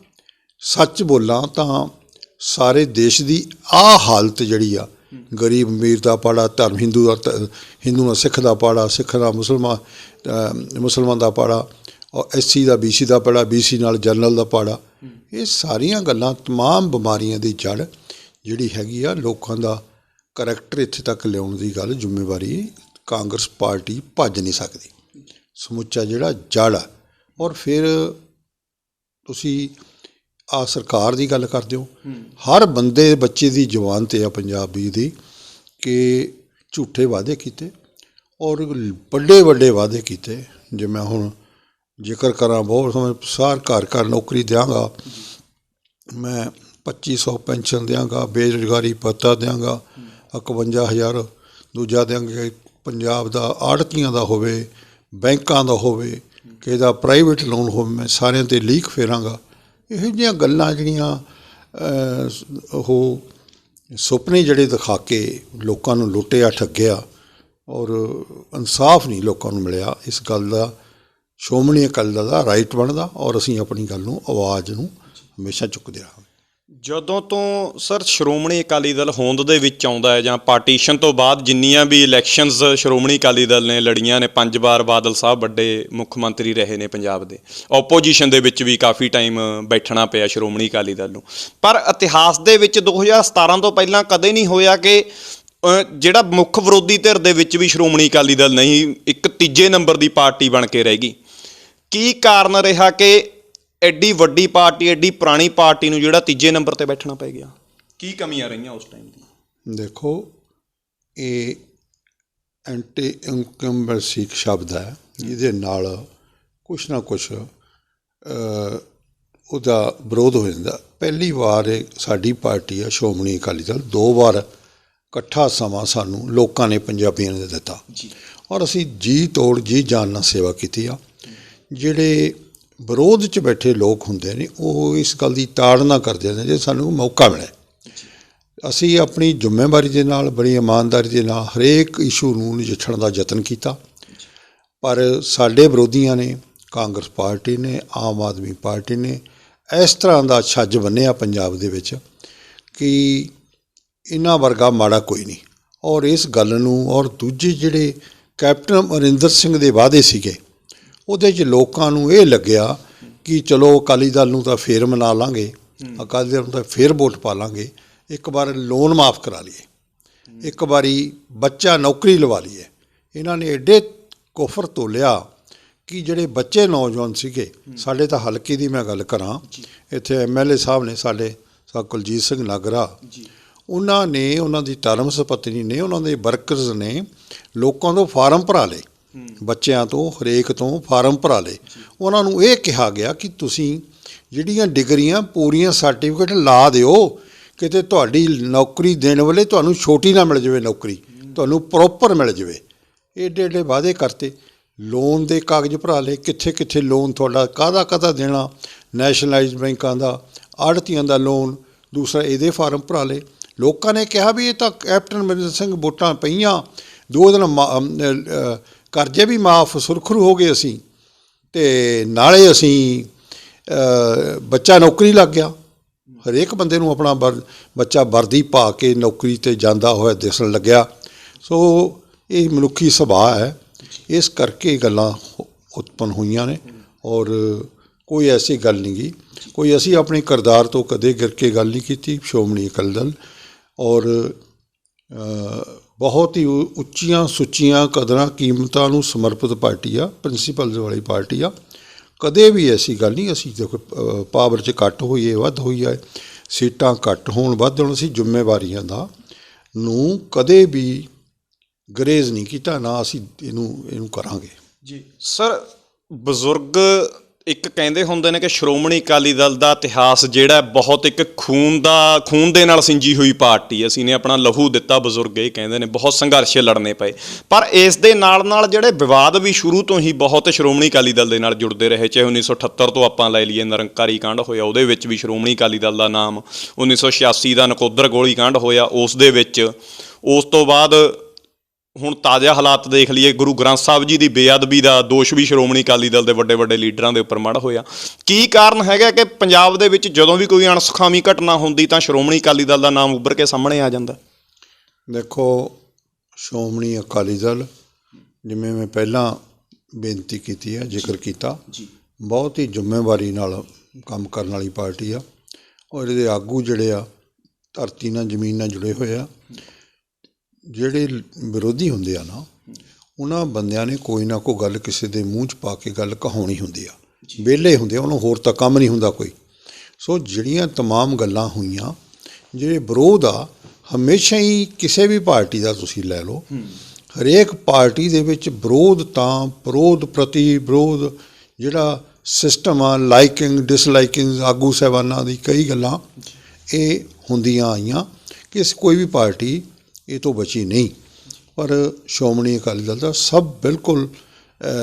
ਸੱਚ ਬੋਲਾਂ ਤਾਂ ਸਾਰੇ ਦੇਸ਼ ਦੀ ਆਹ ਹਾਲਤ ਜਿਹੜੀ ਆ, ਗਰੀਬ ਅਮੀਰ ਦਾ ਪਾੜਾ, ਧਰਮ ਹਿੰਦੂ ਦਾ ਸਿੱਖ ਦਾ ਪਾੜਾ, ਸਿੱਖ ਦਾ ਮੁਸਲਮਾਨ ਦਾ ਪਾੜਾ, ਔਰ SC ਦਾ BC ਦਾ ਪਾੜਾ, BC ਨਾਲ ਜਨਰਲ ਦਾ ਪਾੜਾ, ਇਹ ਸਾਰੀਆਂ ਗੱਲਾਂ, ਤਮਾਮ ਬਿਮਾਰੀਆਂ ਦੀ ਜੜ ਜਿਹੜੀ ਹੈਗੀ ਆ, ਲੋਕਾਂ ਦਾ ਕਰੈਕਟਰ ਇੱਥੇ ਤੱਕ ਲਿਆਉਣ ਦੀ ਗੱਲ, ਜ਼ਿੰਮੇਵਾਰੀ ਕਾਂਗਰਸ ਪਾਰਟੀ ਭੱਜ ਨਹੀਂ ਸਕਦੀ। ਸਮੁੱਚਾ ਜਿਹੜਾ ਜੜ ਆ। ਔਰ ਫਿਰ ਤੁਸੀਂ ਆ ਸਰਕਾਰ ਦੀ ਗੱਲ ਕਰਦੇ ਹੋ, ਹਰ ਬੰਦੇ ਬੱਚੇ ਦੀ ਜ਼ੁਬਾਨ 'ਤੇ ਆ ਪੰਜਾਬੀ ਦੀ ਕਿ ਝੂਠੇ ਵਾਅਦੇ ਕੀਤੇ ਔਰ ਵੱਡੇ ਵੱਡੇ ਵਾਅਦੇ ਕੀਤੇ। ਜੇ ਮੈਂ ਹੁਣ ਜ਼ਿਕਰ ਕਰਾਂ, ਬਹੁਤ ਸਮੇਂ ਘਰ ਘਰ ਨੌਕਰੀ ਦਿਆਂਗਾ, ਮੈਂ 2500 ਪੈਨਸ਼ਨ ਦਿਆਂਗਾ, ਬੇਰੁਜ਼ਗਾਰੀ ਭੱਤਾ ਦਿਆਂਗਾ, 51,000 ਦੂਜਾ ਦਿਆਂਗੇ, ਪੰਜਾਬ ਦਾ ਆੜ੍ਹਤੀਆਂ ਦਾ ਹੋਵੇ, ਬੈਂਕਾਂ ਦਾ ਹੋਵੇ, ਕਿਸੇ ਦਾ ਪ੍ਰਾਈਵੇਟ ਲੋਨ ਹੋਵੇ, ਮੈਂ ਸਾਰਿਆਂ 'ਤੇ ਲੀਕ ਫੇਰਾਂਗਾ। ਇਹੋ ਜਿਹੀਆਂ ਗੱਲਾਂ ਜਿਹੜੀਆਂ ਉਹ ਸੁਪਨੇ ਜਿਹੜੇ ਦਿਖਾ ਕੇ ਲੋਕਾਂ ਨੂੰ ਲੁੱਟਿਆ, ਠੱਗਿਆ ਔਰ ਇਨਸਾਫ ਨਹੀਂ ਲੋਕਾਂ ਨੂੰ ਮਿਲਿਆ। ਇਸ ਗੱਲ ਦਾ ਸ਼੍ਰੋਮਣੀ ਅਕਾਲੀ ਦਲ ਦਾ ਰਾਈਟ ਬਣਦਾ ਔਰ ਅਸੀਂ ਆਪਣੀ ਗੱਲ ਨੂੰ, ਆਵਾਜ਼ ਨੂੰ ਹਮੇਸ਼ਾ ਚੁੱਕਦੇ ਰਹਾਂਗੇ। ਜਦੋਂ ਤੋਂ ਸਰ ਸ਼੍ਰੋਮਣੀ ਅਕਾਲੀ ਦਲ ਹੋਂਦ ਦੇ ਵਿੱਚ ਆਉਂਦਾ ਹੈ, ਜਾਂ ਪਾਰਟੀਸ਼ਨ ਤੋਂ ਬਾਅਦ ਜਿੰਨੀਆਂ ਵੀ ਇਲੈਕਸ਼ਨਸ ਸ਼੍ਰੋਮਣੀ ਅਕਾਲੀ ਦਲ ਨੇ ਲੜੀਆਂ ਨੇ, 5 ਵਾਰ ਬਾਦਲ ਸਾਹਿਬ ਵੱਡੇ ਮੁੱਖ ਮੰਤਰੀ ਰਹੇ ਨੇ ਪੰਜਾਬ ਦੇ, ਓਪੋਜੀਸ਼ਨ ਦੇ ਵਿੱਚ ਵੀ ਕਾਫੀ ਟਾਈਮ ਬੈਠਣਾ ਪਿਆ ਸ਼੍ਰੋਮਣੀ ਅਕਾਲੀ ਦਲ ਨੂੰ। ਪਰ ਇਤਿਹਾਸ ਦੇ ਵਿੱਚ 2017 ਤੋਂ ਪਹਿਲਾਂ ਕਦੇ ਨਹੀਂ ਹੋਇਆ ਕਿ ਜਿਹੜਾ ਮੁੱਖ ਵਿਰੋਧੀ ਧਿਰ ਦੇ ਵਿੱਚ ਵੀ ਸ਼੍ਰੋਮਣੀ ਅਕਾਲੀ ਦਲ ਨਹੀਂ, ਇੱਕ ਤੀਜੇ ਨੰਬਰ ਦੀ ਪਾਰਟੀ ਬਣ ਕੇ ਰਹਿ ਗਈ। ਕੀ ਕਾਰਨ ਰਿਹਾ ਕਿ ਐਡੀ ਵੱਡੀ ਪਾਰਟੀ, ਐਡੀ ਪੁਰਾਣੀ ਪਾਰਟੀ ਨੂੰ ਜਿਹੜਾ ਤੀਜੇ ਨੰਬਰ 'ਤੇ ਬੈਠਣਾ ਪੈ ਗਿਆ? ਕੀ ਕਮੀਆਂ ਰਹੀਆਂ ਉਸ ਟਾਈਮ ਦੀ? ਦੇਖੋ, ਇਹ ਐਂਟੀ ਇਨਕੰਬੈਂਸੀ ਸ਼ਬਦ ਹੈ, ਜਿਹਦੇ ਨਾਲ ਕੁਛ ਨਾ ਕੁਛ ਉਹਦਾ ਵਿਰੋਧ ਹੋ ਜਾਂਦਾ। ਪਹਿਲੀ ਵਾਰ ਇਹ ਸਾਡੀ ਪਾਰਟੀ ਆ ਸ਼੍ਰੋਮਣੀ ਅਕਾਲੀ ਦਲ, 2 ਵਾਰ ਇਕੱਠਾ ਸਮਾਂ ਸਾਨੂੰ ਲੋਕਾਂ ਨੇ, ਪੰਜਾਬੀਆਂ ਨੇ ਦਿੱਤਾ ਔਰ ਅਸੀਂ ਜੀ ਤੋੜ, ਜੀ ਜਾਨ ਨਾਲ ਸੇਵਾ ਕੀਤੀ ਆ। ਜਿਹੜੇ ਵਿਰੋਧ 'ਚ ਬੈਠੇ ਲੋਕ ਹੁੰਦੇ ਨੇ, ਉਹ ਇਸ ਗੱਲ ਦੀ ਤਾੜਨਾ ਕਰਦੇ ਨੇ ਜੇ ਸਾਨੂੰ ਮੌਕਾ ਮਿਲੇ। ਅਸੀਂ ਆਪਣੀ ਜ਼ਿੰਮੇਵਾਰੀ ਦੇ ਨਾਲ, ਬੜੀ ਇਮਾਨਦਾਰੀ ਦੇ ਨਾਲ ਹਰੇਕ ਇਸ਼ੂ ਨੂੰ ਨਜਿੱਠਣ ਦਾ ਯਤਨ ਕੀਤਾ। ਪਰ ਸਾਡੇ ਵਿਰੋਧੀਆਂ ਨੇ, ਕਾਂਗਰਸ ਪਾਰਟੀ ਨੇ, ਆਮ ਆਦਮੀ ਪਾਰਟੀ ਨੇ ਇਸ ਤਰ੍ਹਾਂ ਦਾ ਛੱਜ ਬੰਨ੍ਹਿਆ ਪੰਜਾਬ ਦੇ ਵਿੱਚ ਕਿ ਇਹਨਾਂ ਵਰਗਾ ਮਾੜਾ ਕੋਈ ਨਹੀਂ। ਔਰ ਇਸ ਗੱਲ ਨੂੰ, ਔਰ ਦੂਜੇ ਜਿਹੜੇ ਕੈਪਟਨ ਅਮਰਿੰਦਰ ਸਿੰਘ ਦੇ ਵਾਅਦੇ ਸੀਗੇ, ਉਹਦੇ 'ਚ ਲੋਕਾਂ ਨੂੰ ਇਹ ਲੱਗਿਆ ਕਿ ਚਲੋ ਅਕਾਲੀ ਦਲ ਨੂੰ ਤਾਂ ਫੇਰ ਮਨਾ ਲਾਂਗੇ, ਅਕਾਲੀ ਦਲ ਨੂੰ ਤਾਂ ਫੇਰ ਵੋਟ ਪਾ ਲਾਂਗੇ, ਇੱਕ ਵਾਰ ਲੋਨ ਮਾਫ ਕਰਾ ਲਈਏ, ਇੱਕ ਵਾਰੀ ਬੱਚਾ ਨੌਕਰੀ ਲਵਾ ਲਈਏ। ਇਹਨਾਂ ਨੇ ਐਡੇ ਕੁਫਰ ਤੋਲਿਆ ਕਿ ਜਿਹੜੇ ਬੱਚੇ ਨੌਜਵਾਨ ਸੀਗੇ ਸਾਡੇ, ਤਾਂ ਹਲਕੇ ਦੀ ਮੈਂ ਗੱਲ ਕਰਾਂ, ਇੱਥੇ MLA ਸਾਹਿਬ ਨੇ ਸਾਡੇ ਕੁਲਜੀਤ ਸਿੰਘ ਨਾਗਰਾ, ਉਹਨਾਂ ਨੇ, ਉਹਨਾਂ ਦੀ ਧਰਮ ਸਪਤਨੀ ਨੇ, ਉਹਨਾਂ ਦੇ ਵਰਕਰਸ ਨੇ ਲੋਕਾਂ ਤੋਂ ਫਾਰਮ ਭਰਾ ਲਏ, ਬੱਚਿਆਂ ਤੋਂ ਹਰੇਕ ਤੋਂ ਫਾਰਮ ਭਰਾ ਲਏ। ਉਹਨਾਂ ਨੂੰ ਇਹ ਕਿਹਾ ਗਿਆ ਕਿ ਤੁਸੀਂ ਜਿਹੜੀਆਂ ਡਿਗਰੀਆਂ ਪੂਰੀਆਂ ਸਰਟੀਫਿਕੇਟ ਲਾ ਦਿਓ, ਕਿਤੇ ਤੁਹਾਡੀ ਨੌਕਰੀ ਦੇਣ ਵੇਲੇ ਤੁਹਾਨੂੰ ਛੋਟੀ ਨਾ ਮਿਲ ਜਾਵੇ, ਨੌਕਰੀ ਤੁਹਾਨੂੰ ਪ੍ਰੋਪਰ ਮਿਲ ਜਾਵੇ। ਏਡੇ ਏਡੇ ਵਾਅਦੇ ਕਰਤੇ, ਲੋਨ ਦੇ ਕਾਗਜ਼ ਭਰਾ ਲਏ, ਕਿੱਥੇ ਕਿੱਥੇ ਲੋਨ ਤੁਹਾਡਾ ਕਾਹਦਾ ਦੇਣਾ, ਨੈਸ਼ਨਲਾਈਜ਼ਡ ਬੈਂਕਾਂ ਦਾ, ਆੜ੍ਹਤੀਆਂ ਦਾ ਲੋਨ, ਦੂਸਰਾ ਇਹਦੇ ਫਾਰਮ ਭਰਾ ਲਏ। ਲੋਕਾਂ ਨੇ ਕਿਹਾ ਵੀ ਇਹ ਤਾਂ ਕੈਪਟਨ ਅਮਰਿੰਦਰ ਸਿੰਘ ਵੋਟਾਂ ਪਈਆਂ, 2 ਦਿਨ ਕਰਜ਼ੇ ਵੀ ਮਾਫ, ਸੁਰਖਰੂ ਹੋ ਗਏ ਅਸੀਂ, ਅਤੇ ਨਾਲੇ ਅਸੀਂ ਬੱਚਾ ਨੌਕਰੀ ਲੱਗ ਗਿਆ। ਹਰੇਕ ਬੰਦੇ ਨੂੰ ਆਪਣਾ ਬੱਚਾ ਵਰਦੀ ਪਾ ਕੇ ਨੌਕਰੀ 'ਤੇ ਜਾਂਦਾ ਹੋਇਆ ਦਿਸਣ ਲੱਗਿਆ। ਸੋ ਇਹ ਮਨੁੱਖੀ ਸੁਭਾਅ ਹੈ, ਇਸ ਕਰਕੇ ਗੱਲਾਂ ਉਤਪੰਨ ਹੋਈਆਂ ਨੇ। ਔਰ ਕੋਈ ਐਸੀ ਗੱਲ ਨਹੀਂ ਗੀ, ਕੋਈ ਅਸੀਂ ਆਪਣੇ ਕਿਰਦਾਰ ਤੋਂ ਕਦੇ ਗਿਰ ਕੇ ਗੱਲ ਨਹੀਂ ਕੀਤੀ। ਸ਼੍ਰੋਮਣੀ ਅਕਾਲੀ ਦਲ ਔਰ ਬਹੁਤ ਹੀ ਉੱਚੀਆਂ ਸੁੱਚੀਆਂ ਕਦਰਾਂ ਕੀਮਤਾਂ ਨੂੰ ਸਮਰਪਿਤ ਪਾਰਟੀ ਆ, ਪ੍ਰਿੰਸੀਪਲਸ ਵਾਲੀ ਪਾਰਟੀ ਆ। ਕਦੇ ਵੀ ਐਸੀ ਗੱਲ ਨਹੀਂ ਅਸੀਂ ਦੇਖੋ ਪਾਵਰ 'ਚ ਘੱਟ ਹੋਈਏ ਵੱਧ ਹੋਈ ਹੈ, ਸੀਟਾਂ ਘੱਟ ਹੋਣ ਵੱਧ ਹੋਣ, ਅਸੀਂ ਜ਼ਿੰਮੇਵਾਰੀਆਂ ਦਾ ਨੂੰ ਕਦੇ ਵੀ ਗਰੇਜ਼ ਨਹੀਂ ਕੀਤਾ, ਨਾ ਅਸੀਂ ਇਹਨੂੰ ਕਰਾਂਗੇ ਜੀ। ਸਰ, ਬਜ਼ੁਰਗ ਇੱਕ ਕਹਿੰਦੇ ਹੁੰਦੇ ਨੇ ਕਿ ਸ਼੍ਰੋਮਣੀ ਅਕਾਲੀ ਦਲ ਦਾ ਇਤਿਹਾਸ ਜਿਹੜਾ ਬਹੁਤ ਇੱਕ ਖੂਨ ਦੇ ਨਾਲ ਸਿੰਜੀ ਹੋਈ ਪਾਰਟੀ, ਅਸੀਂ ਨੇ ਆਪਣਾ ਲਹੂ ਦਿੱਤਾ, ਬਜ਼ੁਰਗ ਇਹ ਕਹਿੰਦੇ ਨੇ, ਬਹੁਤ ਸੰਘਰਸ਼ ਲੜਨੇ ਪਏ। ਪਰ ਇਸ ਦੇ ਨਾਲ ਜਿਹੜੇ ਵਿਵਾਦ ਵੀ ਸ਼ੁਰੂ ਤੋਂ ਹੀ ਬਹੁਤ ਸ਼੍ਰੋਮਣੀ ਅਕਾਲੀ ਦਲ ਦੇ ਨਾਲ ਜੁੜਦੇ ਰਹੇ, ਚਾਹੇ 1978 ਤੋਂ ਆਪਾਂ ਲੈ ਲਈਏ, ਨਿਰੰਕਾਰੀ ਕਾਂਡ ਹੋਇਆ, ਉਹਦੇ ਵਿੱਚ ਵੀ ਸ਼੍ਰੋਮਣੀ ਅਕਾਲੀ ਦਲ ਦਾ ਨਾਮ, 1986 ਦਾ ਨਕੋਦਰ ਗੋਲੀ ਕਾਂਡ ਹੋਇਆ, ਉਸ ਦੇ ਵਿੱਚ, ਉਸ ਤੋਂ ਬਾਅਦ ਹੁਣ ਤਾਜ਼ਾ ਹਾਲਾਤ ਦੇਖ ਲਈਏ, ਗੁਰੂ ਗ੍ਰੰਥ ਸਾਹਿਬ ਜੀ ਦੀ ਬੇਅਦਬੀ ਦਾ ਦੋਸ਼ ਵੀ ਸ਼੍ਰੋਮਣੀ ਅਕਾਲੀ ਦਲ ਦੇ ਵੱਡੇ ਵੱਡੇ ਲੀਡਰਾਂ ਦੇ ਉੱਪਰ ਮੜ ਹੋਇਆ। ਕੀ ਕਾਰਨ ਹੈਗਾ ਕਿ ਪੰਜਾਬ ਦੇ ਵਿੱਚ ਜਦੋਂ ਵੀ ਕੋਈ ਅਣਸੁਖਾਵੀਂ ਘਟਨਾ ਹੁੰਦੀ ਤਾਂ ਸ਼੍ਰੋਮਣੀ ਅਕਾਲੀ ਦਲ ਦਾ ਨਾਮ ਉੱਭਰ ਕੇ ਸਾਹਮਣੇ ਆ ਜਾਂਦਾ? ਦੇਖੋ, ਸ਼੍ਰੋਮਣੀ ਅਕਾਲੀ ਦਲ, ਜਿਵੇਂ ਮੈਂ ਪਹਿਲਾਂ ਬੇਨਤੀ ਕੀਤੀ ਹੈ, ਜ਼ਿਕਰ ਕੀਤਾ, ਬਹੁਤ ਹੀ ਜ਼ਿੰਮੇਵਾਰੀ ਨਾਲ ਕੰਮ ਕਰਨ ਵਾਲੀ ਪਾਰਟੀ ਆ। ਔਰ ਇਹਦੇ ਆਗੂ ਜਿਹੜੇ ਆ ਧਰਤੀ ਨਾਲ ਜ਼ਮੀਨ ਨਾਲ ਜੁੜੇ ਹੋਏ ਆ। ਜਿਹੜੇ ਵਿਰੋਧੀ ਹੁੰਦੇ ਆ ਨਾ, ਉਹਨਾਂ ਬੰਦਿਆਂ ਨੇ ਕੋਈ ਨਾ ਕੋਈ ਗੱਲ ਕਿਸੇ ਦੇ ਮੂੰਹ 'ਚ ਪਾ ਕੇ ਗੱਲ ਕਹਾਉਣੀ ਹੁੰਦੀ ਆ, ਵਿਹਲੇ ਹੁੰਦੇ ਆ, ਉਹਨੂੰ ਹੋਰ ਤਾਂ ਕੰਮ ਨਹੀਂ ਹੁੰਦਾ ਕੋਈ। ਸੋ ਜਿਹੜੀਆਂ ਤਮਾਮ ਗੱਲਾਂ ਹੋਈਆਂ, ਜਿਹੜੇ ਵਿਰੋਧ ਆ, ਹਮੇਸ਼ਾ ਹੀ ਕਿਸੇ ਵੀ ਪਾਰਟੀ ਦਾ ਤੁਸੀਂ ਲੈ ਲਓ, ਹਰੇਕ ਪਾਰਟੀ ਦੇ ਵਿੱਚ ਵਿਰੋਧ ਤਾਂ ਵਿਰੋਧ ਪ੍ਰਤੀ ਵਿਰੋਧ ਜਿਹੜਾ ਸਿਸਟਮ ਆ, ਲਾਈਕਿੰਗ ਡਿਸਲਾਈਕਿੰਗ ਆਗੂ ਸਾਹਿਬਾਨਾਂ ਦੀ ਕਈ ਗੱਲਾਂ ਇਹ ਹੁੰਦੀਆਂ ਆਈਆਂ ਕਿ ਕੋਈ ਵੀ ਪਾਰਟੀ ਇਹ ਤੋਂ ਬਚੀ ਨਹੀਂ। ਪਰ ਸ਼੍ਰੋਮਣੀ ਅਕਾਲੀ ਦਲ ਦਾ ਸਭ ਬਿਲਕੁਲ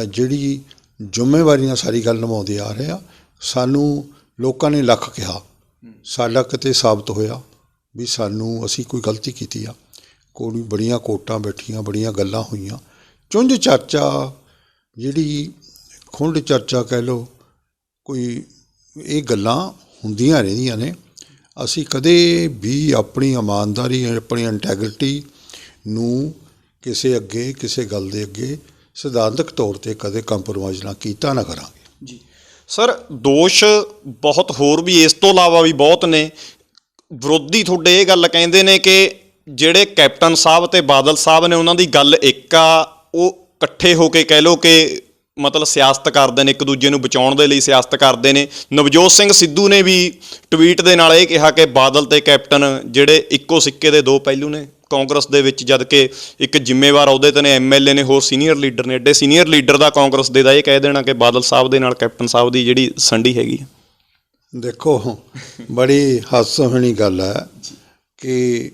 ਜਿਹੜੀ ਜ਼ਿੰਮੇਵਾਰੀ ਨਾਲ ਸਾਰੀ ਗੱਲ ਨਿਭਾਉਂਦੇ ਆ ਰਹੇ ਆ। ਸਾਨੂੰ ਲੋਕਾਂ ਨੇ ਲੱਖ ਕਿਹਾ, ਸਾਡਾ ਕਿਤੇ ਸਾਬਤ ਹੋਇਆ ਵੀ ਅਸੀਂ ਕੋਈ ਗਲਤੀ ਕੀਤੀ ਆ? ਕੋਈ ਬੜੀਆਂ ਕੋਟਾਂ ਬੈਠੀਆਂ, ਬੜੀਆਂ ਗੱਲਾਂ ਹੋਈਆਂ, ਚੁੰਝ ਚਰਚਾ, ਜਿਹੜੀ ਖੁੰਡ ਚਰਚਾ ਕਹਿ ਲਓ, ਕੋਈ ਇਹ ਗੱਲਾਂ ਹੁੰਦੀਆਂ ਰਹਿੰਦੀਆਂ ਨੇ। ਅਸੀਂ ਕਦੇ ਵੀ ਆਪਣੀ ਇਮਾਨਦਾਰੀ, ਆਪਣੀ ਇੰਟੈਗਰਿਟੀ ਨੂੰ ਕਿਸੇ ਅੱਗੇ, ਕਿਸੇ ਗੱਲ ਦੇ ਅੱਗੇ ਸਿਧਾਂਤਕ ਤੌਰ 'ਤੇ ਕਦੇ ਕੰਪਰੋਮਾਈਜ਼ ਨਾ ਕੀਤਾ, ਨਾ ਕਰਾਂਗੇ ਜੀ। ਸਰ, ਦੋਸ਼ ਬਹੁਤ ਹੋਰ ਵੀ ਇਸ ਤੋਂ ਇਲਾਵਾ ਵੀ ਬਹੁਤ ਨੇ। ਵਿਰੋਧੀ ਤੁਹਾਡੇ ਇਹ ਗੱਲ ਕਹਿੰਦੇ ਨੇ ਕਿ ਜਿਹੜੇ ਕੈਪਟਨ ਸਾਹਿਬ ਅਤੇ ਬਾਦਲ ਸਾਹਿਬ ਨੇ, ਉਹਨਾਂ ਦੀ ਗੱਲ ਇੱਕ ਆ, ਉਹ ਇਕੱਠੇ ਹੋ ਕੇ ਕਹਿ ਲਓ ਕਿ ਮਤਲਬ ਸਿਆਸਤ ਕਰਦੇ ਨੇ, ਇੱਕ ਦੂਜੇ ਨੂੰ ਬਚਾਉਣ ਦੇ ਲਈ ਸਿਆਸਤ ਕਰਦੇ ਨੇ। ਨਵਜੋਤ ਸਿੰਘ ਸਿੱਧੂ ਨੇ ਵੀ ਟਵੀਟ ਦੇ ਨਾਲ ਇਹ ਕਿਹਾ ਕਿ ਬਾਦਲ ਤੇ ਕੈਪਟਨ ਜਿਹੜੇ ਇੱਕੋ ਸਿੱਕੇ ਦੇ ਦੋ ਪਹਿਲੂ ਨੇ ਕਾਂਗਰਸ ਦੇ ਵਿੱਚ, ਜਦ ਕਿ ਇੱਕ ਜ਼ਿੰਮੇਵਾਰ ਅਹੁਦੇ 'ਤੇ ਨੇ MLA ਨੇ, ਹੋਰ ਸੀਨੀਅਰ ਲੀਡਰ ਨੇ। ਐਡੇ ਸੀਨੀਅਰ ਲੀਡਰ ਦਾ ਕਾਂਗਰਸ ਦੇ ਦਾ ਇਹ ਕਹਿ ਦੇਣਾ ਕਿ ਬਾਦਲ ਸਾਹਿਬ ਦੇ ਨਾਲ ਕੈਪਟਨ ਸਾਹਿਬ ਦੀ ਜਿਹੜੀ ਸੰਡੀ ਹੈਗੀ। ਦੇਖੋ, ਬੜੀ ਹਾਸੋਹੀਣੀ ਗੱਲ ਹੈ ਕਿ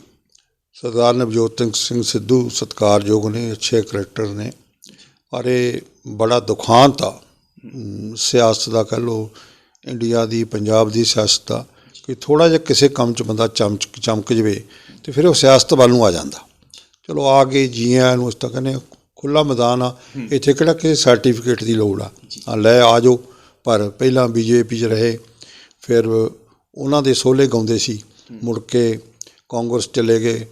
ਸਰਦਾਰ ਨਵਜੋਤ ਸਿੰਘ ਸਿੱਧੂ ਸਤਿਕਾਰਯੋਗ ਨੇ, ਅੱਛੇ ਕਰੈਕਟਰ ਨੇ, ਪਰ ਇਹ ਬੜਾ ਦੁਖਾਂਤ ਆ ਸਿਆਸਤ ਦਾ, ਕਹਿ ਲਓ ਇੰਡੀਆ ਦੀ, ਪੰਜਾਬ ਦੀ ਸਿਆਸਤ ਦਾ, ਕਿ ਥੋੜ੍ਹਾ ਜਿਹਾ ਕਿਸੇ ਕੰਮ 'ਚ ਬੰਦਾ ਚਮਕ ਜਾਵੇ ਅਤੇ ਫਿਰ ਉਹ ਸਿਆਸਤ ਵੱਲ ਨੂੰ ਆ ਜਾਂਦਾ। ਚਲੋ ਆ ਗਏ, ਜੀ ਆਇਆਂ ਨੂੰ। ਅਸੀਂ ਤਾਂ ਕਹਿੰਦੇ ਖੁੱਲ੍ਹਾ ਮੈਦਾਨ ਆ, ਇੱਥੇ ਕਿਹੜਾ ਕਿਸੇ ਸਰਟੀਫਿਕੇਟ ਦੀ ਲੋੜ ਆ, ਲੈ ਆ ਜਾਓ। ਪਰ ਪਹਿਲਾਂ BJP 'ਚ ਰਹੇ, ਫਿਰ ਉਹਨਾਂ ਦੇ ਸੋਹਲੇ ਗਾਉਂਦੇ ਸੀ, ਮੁੜ ਕੇ ਕਾਂਗਰਸ ਚਲੇ ਗਏ।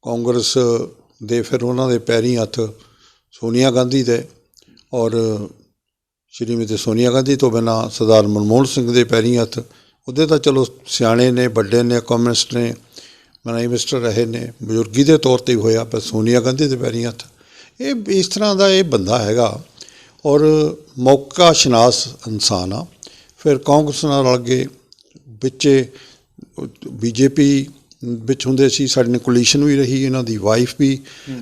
ਕਾਂਗਰਸ ਦੇ ਫਿਰ ਉਹਨਾਂ ਦੇ ਪੈਰੀਂ ਹੱਥ ਸੋਨੀਆ ਗਾਂਧੀ ਦੇ, ਔਰ ਸ਼੍ਰੀਮਤੀ ਸੋਨੀਆ ਗਾਂਧੀ ਤੋਂ ਬਿਨਾਂ ਸਰਦਾਰ ਮਨਮੋਹਨ ਸਿੰਘ ਦੇ ਪੈਰੀਂ ਹੱਥ। ਉਹਦੇ ਤਾਂ ਚਲੋ ਸਿਆਣੇ ਨੇ, ਵੱਡੇ ਨੇ, ਕਮਿਊਨਿਸਟ ਨੇ, ਪ੍ਰਾਈਮ ਮਿਨਿਸਟਰ ਰਹੇ ਨੇ, ਬਜ਼ੁਰਗੀ ਦੇ ਤੌਰ 'ਤੇ ਹੋਇਆ, ਪਰ ਸੋਨੀਆ ਗਾਂਧੀ ਦੇ ਪੈਰੀਂ ਹੱਥ। ਇਹ ਇਸ ਤਰ੍ਹਾਂ ਦਾ ਇਹ ਬੰਦਾ ਹੈਗਾ ਔਰ ਮੌਕਾ ਸ਼ਨਾਸ ਇਨਸਾਨ ਆ। ਫਿਰ ਕਾਂਗਰਸ ਨਾਲ ਰਲ ਗਏ, ਵਿੱਚੇ BJP ਵਿੱਚ ਹੁੰਦੇ ਸੀ, ਸਾਡੇ ਨਾਲ ਕੋਲੀਸ਼ਨ ਵੀ ਰਹੀ, ਇਹਨਾਂ ਦੀ ਵਾਈਫ ਵੀ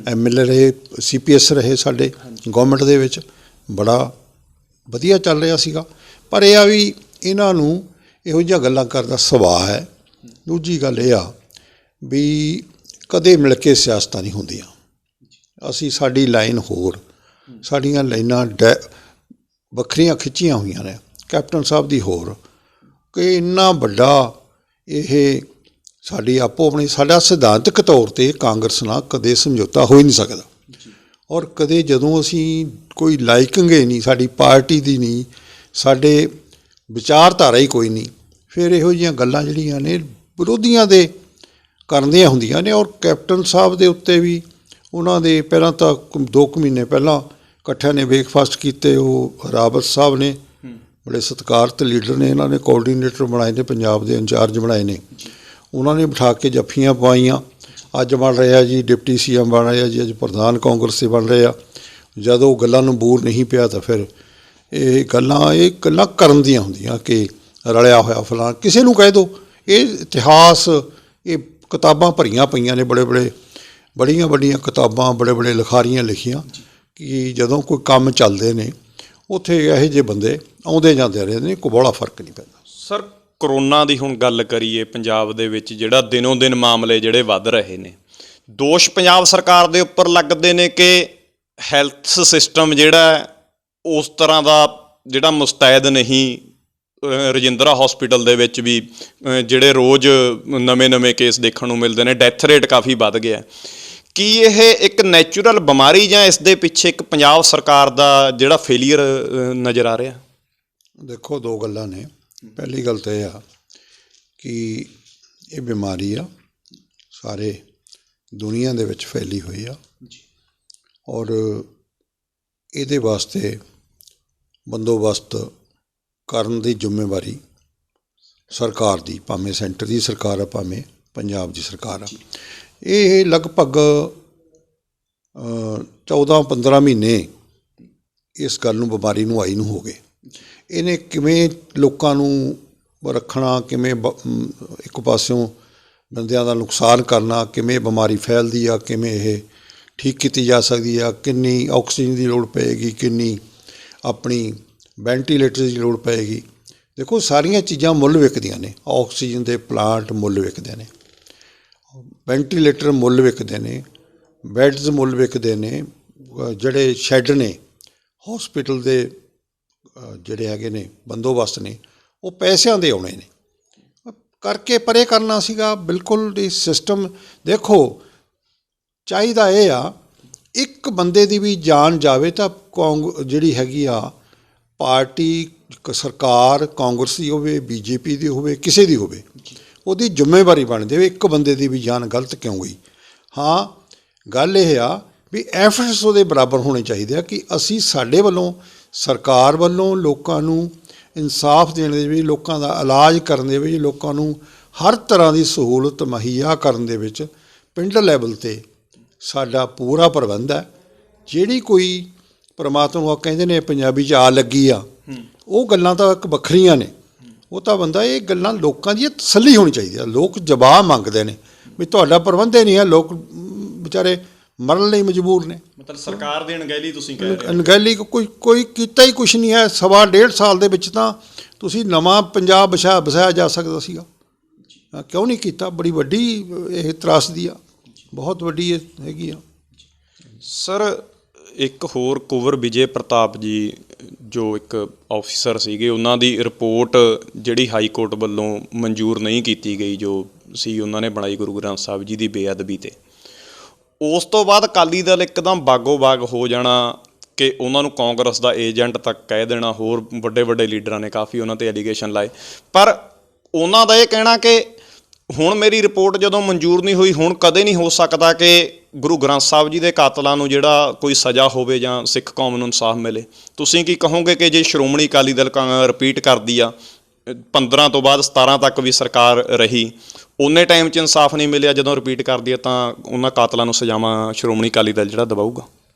MLA ਰਹੇ, CPS ਰਹੇ ਸਾਡੇ ਗੌਰਮੈਂਟ ਦੇ ਵਿੱਚ, ਬੜਾ ਵਧੀਆ ਚੱਲ ਰਿਹਾ ਸੀਗਾ। ਪਰ ਇਹ ਆ ਵੀ ਇਹਨਾਂ ਨੂੰ ਇਹੋ ਜਿਹੀਆਂ ਗੱਲਾਂ ਕਰਨ ਦਾ ਸੁਭਾਅ ਹੈ। ਦੂਜੀ ਗੱਲ ਇਹ ਆ ਵੀ ਕਦੇ ਮਿਲ ਕੇ ਸਿਆਸਤਾਂ ਨਹੀਂ ਹੁੰਦੀਆਂ। ਅਸੀਂ ਸਾਡੀ ਲਾਈਨ ਹੋਰ, ਸਾਡੀਆਂ ਲਾਈਨਾਂ ਵੱਖਰੀਆਂ ਖਿੱਚੀਆਂ ਹੋਈਆਂ ਨੇ, ਕੈਪਟਨ ਸਾਹਿਬ ਦੀ ਹੋਰ, ਕਿ ਇੰਨਾ ਵੱਡਾ ਇਹ ਸਾਡੀ ਆਪੋ ਆਪਣੀ, ਸਾਡਾ ਸਿਧਾਂਤਕ ਤੌਰ 'ਤੇ ਕਾਂਗਰਸ ਨਾਲ ਕਦੇ ਸਮਝੌਤਾ ਹੋ ਹੀ ਨਹੀਂ ਸਕਦਾ। ਔਰ ਕਦੇ ਜਦੋਂ ਅਸੀਂ ਕੋਈ ਲਾਈਕਿੰਗ ਹੀ ਨਹੀਂ ਸਾਡੀ ਪਾਰਟੀ ਦੀ, ਨਹੀਂ ਸਾਡੇ ਵਿਚਾਰਧਾਰਾ ਹੀ ਕੋਈ ਨਹੀਂ, ਫਿਰ ਇਹੋ ਜਿਹੀਆਂ ਗੱਲਾਂ ਜਿਹੜੀਆਂ ਨੇ ਵਿਰੋਧੀਆਂ ਦੇ ਕਰਨ ਦੀਆਂ ਹੁੰਦੀਆਂ ਨੇ। ਔਰ ਕੈਪਟਨ ਸਾਹਿਬ ਦੇ ਉੱਤੇ ਵੀ ਉਹਨਾਂ ਦੇ ਪਹਿਲਾਂ ਤਾਂ 2 ਮਹੀਨੇ ਪਹਿਲਾਂ ਇਕੱਠਿਆਂ ਨੇ ਬ੍ਰੇਕਫਾਸਟ ਕੀਤੇ। ਉਹ ਰਾਵਤ ਸਾਹਿਬ ਨੇ, ਬੜੇ ਸਤਿਕਾਰਤ ਲੀਡਰ ਨੇ, ਇਹਨਾਂ ਨੇ ਕੋਆਰਡੀਨੇਟਰ ਬਣਾਏ ਨੇ, ਪੰਜਾਬ ਦੇ ਇੰਚਾਰਜ ਬਣਾਏ ਨੇ, ਉਹਨਾਂ ਨੇ ਬਿਠਾ ਕੇ ਜੱਫੀਆਂ ਪਾਈਆਂ। ਅੱਜ ਬਣ ਰਿਹਾ ਜੀ ਡਿਪਟੀ CM ਬਣ ਰਿਹਾ ਜੀ, ਅੱਜ ਪ੍ਰਧਾਨ ਕਾਂਗਰਸ ਦੇ ਬਣ ਰਹੇ ਆ। ਜਦੋਂ ਗੱਲਾਂ ਨੂੰ ਬੂਰ ਨਹੀਂ ਪਿਆ ਤਾਂ ਫਿਰ ਇਹ ਗੱਲਾਂ ਕਰਨ ਦੀਆਂ ਹੁੰਦੀਆਂ ਕਿ ਰਲਿਆ ਹੋਇਆ ਫਲਾਂ, ਕਿਸੇ ਨੂੰ ਕਹਿ ਦਿਓ। ਇਹ ਇਤਿਹਾਸ, ਇਹ ਕਿਤਾਬਾਂ ਭਰੀਆਂ ਪਈਆਂ ਨੇ, ਬੜੀਆਂ ਵੱਡੀਆਂ ਕਿਤਾਬਾਂ, ਬੜੇ ਲਿਖਾਰੀਆਂ ਲਿਖੀਆਂ ਕਿ ਜਦੋਂ ਕੋਈ ਕੰਮ ਚੱਲਦੇ ਨੇ ਉੱਥੇ ਇਹੋ ਜਿਹੇ ਬੰਦੇ ਆਉਂਦੇ ਜਾਂਦੇ ਰਹੇ ਨੇ, ਕੋਈ ਬੜਾ ਫਰਕ ਨਹੀਂ ਪੈਂਦਾ। ਸਰ, ਕਰੋਨਾ ਦੀ ਹੁਣ ਗੱਲ ਕਰੀਏ, ਪੰਜਾਬ ਦੇ ਵਿੱਚ ਜਿਹੜਾ ਦਿਨੋਂ ਦਿਨ ਮਾਮਲੇ ਜਿਹੜੇ ਵੱਧ ਰਹੇ ਨੇ, ਦੋਸ਼ ਪੰਜਾਬ ਸਰਕਾਰ ਦੇ ਉੱਪਰ ਲੱਗਦੇ ਨੇ ਕਿ ਹੈਲਥ ਸਿਸਟਮ ਜਿਹੜਾ ਉਸ ਤਰ੍ਹਾਂ ਦਾ ਜਿਹੜਾ ਮੁਸਤੈਦ ਨਹੀਂ। ਰਜਿੰਦਰਾ ਹੌਸਪੀਟਲ ਦੇ ਵਿੱਚ ਵੀ ਜਿਹੜੇ ਰੋਜ਼ ਨਵੇਂ ਕੇਸ ਦੇਖਣ ਨੂੰ ਮਿਲਦੇ ਨੇ, ਡੈਥ ਰੇਟ ਕਾਫੀ ਵੱਧ ਗਿਆ। ਕੀ ਇਹ ਇੱਕ ਨੈਚੁਰਲ ਬਿਮਾਰੀ ਜਾਂ ਇਸ ਦੇ ਪਿੱਛੇ ਇੱਕ ਪੰਜਾਬ ਸਰਕਾਰ ਦਾ ਜਿਹੜਾ ਫੇਲੀਅਰ ਨਜ਼ਰ ਆ ਰਿਹਾ? ਦੇਖੋ, 2 ਗੱਲਾਂ ਨੇ। ਪਹਿਲੀ ਗੱਲ ਤਾਂ ਇਹ ਆ ਕਿ ਇਹ ਬਿਮਾਰੀ ਆ ਸਾਰੇ ਦੁਨੀਆ ਦੇ ਵਿੱਚ ਫੈਲੀ ਹੋਈ ਆ ਔਰ ਇਹਦੇ ਵਾਸਤੇ ਬੰਦੋਬਸਤ ਕਰਨ ਦੀ ਜ਼ਿੰਮੇਵਾਰੀ ਸਰਕਾਰ ਦੀ, ਭਾਵੇਂ ਸੈਂਟਰ ਦੀ ਸਰਕਾਰ ਆ, ਭਾਵੇਂ ਪੰਜਾਬ ਦੀ ਸਰਕਾਰ ਆ। ਇਹ ਲਗਭਗ 14-15 ਮਹੀਨੇ ਇਸ ਗੱਲ ਨੂੰ, ਬਿਮਾਰੀ ਨੂੰ ਆਈ ਨੂੰ ਹੋ ਗਏ। ਇਹਨੇ ਕਿਵੇਂ ਲੋਕਾਂ ਨੂੰ ਰੱਖਣਾ, ਕਿਵੇਂ ਇੱਕ ਪਾਸਿਓਂ ਬੰਦਿਆਂ ਦਾ ਨੁਕਸਾਨ ਕਰਨਾ, ਕਿਵੇਂ ਬਿਮਾਰੀ ਫੈਲਦੀ ਆ, ਕਿਵੇਂ ਇਹ ਠੀਕ ਕੀਤੀ ਜਾ ਸਕਦੀ ਆ, ਕਿੰਨੀ ਆਕਸੀਜਨ ਦੀ ਲੋੜ ਪਏਗੀ, ਕਿੰਨੀ ਆਪਣੀ ਵੈਂਟੀਲੇਟਰ ਦੀ ਲੋੜ ਪਏਗੀ। ਦੇਖੋ, ਸਾਰੀਆਂ ਚੀਜ਼ਾਂ ਮੁੱਲ ਵਿਕਦੀਆਂ ਨੇ। ਆਕਸੀਜਨ ਦੇ ਪਲਾਂਟ ਮੁੱਲ ਵਿਕਦੇ ਨੇ, ਵੈਂਟੀਲੇਟਰ ਮੁੱਲ ਵਿਕਦੇ ਨੇ, ਬੈਡਸ ਮੁੱਲ ਵਿਕਦੇ ਨੇ, ਜਿਹੜੇ ਸ਼ੈੱਡ ਨੇ ਹੌਸਪੀਟਲ ਦੇ ਜਿਹੜੇ ਹੈਗੇ ਨੇ ਬੰਦੋਬਸਤ ਨੇ, ਉਹ ਪੈਸਿਆਂ ਦੇ ਆਉਣੇ ਨੇ। ਕਰਕੇ ਪਰੇ ਕਰਨਾ ਸੀਗਾ ਬਿਲਕੁਲ। ਇਹ ਸਿਸਟਮ ਦੇਖੋ, ਚਾਹੀਦਾ ਇਹ ਆ ਇੱਕ ਬੰਦੇ ਦੀ ਵੀ ਜਾਨ ਜਾਵੇ ਤਾਂ ਜਿਹੜੀ ਹੈਗੀ ਆ ਪਾਰਟੀ, ਸਰਕਾਰ ਕਾਂਗਰਸ ਦੀ ਹੋਵੇ, BJP ਦੀ ਹੋਵੇ, ਕਿਸੇ ਦੀ ਹੋਵੇ, ਉਹਦੀ ਜ਼ਿੰਮੇਵਾਰੀ ਬਣਦੀ ਹੈ। ਇੱਕ ਬੰਦੇ ਦੀ ਵੀ ਜਾਨ ਗਲਤ ਕਿਉਂ ਗਈ? ਹਾਂ, ਗੱਲ ਇਹ ਆ ਵੀ ਐਫਰਟਸ ਉਹਦੇ ਬਰਾਬਰ ਹੋਣੇ ਚਾਹੀਦੇ ਆ ਕਿ ਅਸੀਂ ਸਾਡੇ ਵੱਲੋਂ, ਸਰਕਾਰ ਵੱਲੋਂ ਲੋਕਾਂ ਨੂੰ ਇਨਸਾਫ ਦੇਣ ਦੇ ਵਿੱਚ, ਲੋਕਾਂ ਦਾ ਇਲਾਜ ਕਰਨ ਦੇ ਵਿੱਚ, ਲੋਕਾਂ ਨੂੰ ਹਰ ਤਰ੍ਹਾਂ ਦੀ ਸਹੂਲਤ ਮੁਹੱਈਆ ਕਰਨ ਦੇ ਵਿੱਚ ਪਿੰਡ ਲੈਵਲ 'ਤੇ ਸਾਡਾ ਪੂਰਾ ਪ੍ਰਬੰਧ ਹੈ। ਜਿਹੜੀ ਕੋਈ ਪਰਮਾਤਮਾ ਕਹਿੰਦੇ ਨੇ ਪੰਜਾਬੀ 'ਚ ਆ ਲੱਗੀ ਆ, ਉਹ ਗੱਲਾਂ ਤਾਂ ਇੱਕ ਵੱਖਰੀਆਂ ਨੇ। ਉਹ ਤਾਂ ਬੰਦਾ, ਇਹ ਗੱਲਾਂ ਲੋਕਾਂ ਦੀ ਤਸੱਲੀ ਹੋਣੀ ਚਾਹੀਦੀ ਆ। ਲੋਕ ਜਵਾਬ ਮੰਗਦੇ ਨੇ ਵੀ ਤੁਹਾਡਾ ਪ੍ਰਬੰਧ ਹੀ ਨਹੀਂ ਹੈ, ਲੋਕ ਵਿਚਾਰੇ ਮਰਨ ਲਈ ਮਜਬੂਰ ਨੇ। ਮਤਲਬ ਸਰਕਾਰ ਦੀ ਅਣਗਹਿਲੀ ਤੁਸੀਂ ਕਹਿ ਰਹੇ ਹੋ? ਅਣਗਹਿਲੀ ਕੋਈ ਕੀਤਾ ਹੀ ਕੁਛ ਨਹੀਂ ਹੈ। 1.5 ਸਾਲ ਦੇ ਵਿੱਚ ਤਾਂ ਤੁਸੀਂ ਨਵਾਂ ਪੰਜਾਬ ਵਸਾਇਆ ਜਾ ਸਕਦਾ ਸੀਗਾ, ਕਿਉਂ ਨਹੀਂ ਕੀਤਾ? ਬੜੀ ਵੱਡੀ ਇਹ ਤਰਾਸਦੀ ਆ, ਬਹੁਤ ਵੱਡੀ ਇਹ ਹੈਗੀ ਆ। ਸਰ, ਇੱਕ ਹੋਰ ਕੁੰਵਰ ਵਿਜੇ ਪ੍ਰਤਾਪ ਜੀ ਜੋ ਇੱਕ ਆਫਿਸਰ ਸੀਗੇ, ਉਹਨਾਂ ਦੀ ਰਿਪੋਰਟ ਜਿਹੜੀ ਹਾਈ ਕੋਰਟ ਵੱਲੋਂ ਮਨਜ਼ੂਰ ਨਹੀਂ ਕੀਤੀ ਗਈ, ਜੋ ਸੀ ਉਹਨਾਂ ਨੇ ਬਣਾਈ ਗੁਰੂ ਗ੍ਰੰਥ ਸਾਹਿਬ ਜੀ ਦੀ ਬੇਅਦਬੀ 'ਤੇ, ਉਸ ਤੋਂ ਬਾਅਦ ਅਕਾਲੀ ਦਲ ਇੱਕਦਮ ਬਾਗੋ ਬਾਗ ਹੋ ਜਾਣਾ ਕਿ ਉਹਨਾਂ ਨੂੰ ਕਾਂਗਰਸ ਦਾ ਏਜੰਟ ਤੱਕ ਕਹਿ ਦੇਣਾ। ਹੋਰ ਵੱਡੇ ਲੀਡਰਾਂ ਨੇ ਕਾਫੀ ਉਹਨਾਂ 'ਤੇ ਐਲੀਗੇਸ਼ਨ ਲਾਏ, ਪਰ ਉਹਨਾਂ ਦਾ ਇਹ ਕਹਿਣਾ ਕਿ ਹੁਣ ਮੇਰੀ ਰਿਪੋਰਟ ਜਦੋਂ ਮਨਜ਼ੂਰ ਨਹੀਂ ਹੋਈ, ਹੁਣ ਕਦੇ ਨਹੀਂ ਹੋ ਸਕਦਾ ਕਿ ਗੁਰੂ ਗ੍ਰੰਥ ਸਾਹਿਬ ਜੀ ਦੇ ਕਾਤਲਾਂ ਨੂੰ ਜਿਹੜਾ ਕੋਈ ਸਜ਼ਾ ਹੋਵੇ ਜਾਂ ਸਿੱਖ ਕੌਮ ਨੂੰ ਇਨਸਾਫ ਮਿਲੇ। ਤੁਸੀਂ ਕੀ ਕਹੋਗੇ ਕਿ ਜੇ ਸ਼੍ਰੋਮਣੀ ਅਕਾਲੀ ਦਲ ਰਿਪੀਟ ਕਰਦੀ ਆ 15 ਤੋਂ ਬਾਅਦ 17 ਤੱਕ ਵੀ ਸਰਕਾਰ ਰਹੀ, ਉਨੇ ਟਾਈਮ 'ਚ ਇਨਸਾਫ ਨਹੀਂ ਮਿਲਿਆ, ਜਦੋਂ ਰਿਪੀਟ ਕਰਦੀ ਆ ਤਾਂ ਉਹਨਾਂ ਕਾਤਲਾਂ ਨੂੰ ਸਜ਼ਾਵਾਂ ਸ਼੍ਰੋਮਣੀ ਅਕਾਲੀ ਦਲ ਜਿਹੜਾ ਦਬਾਊਗਾ?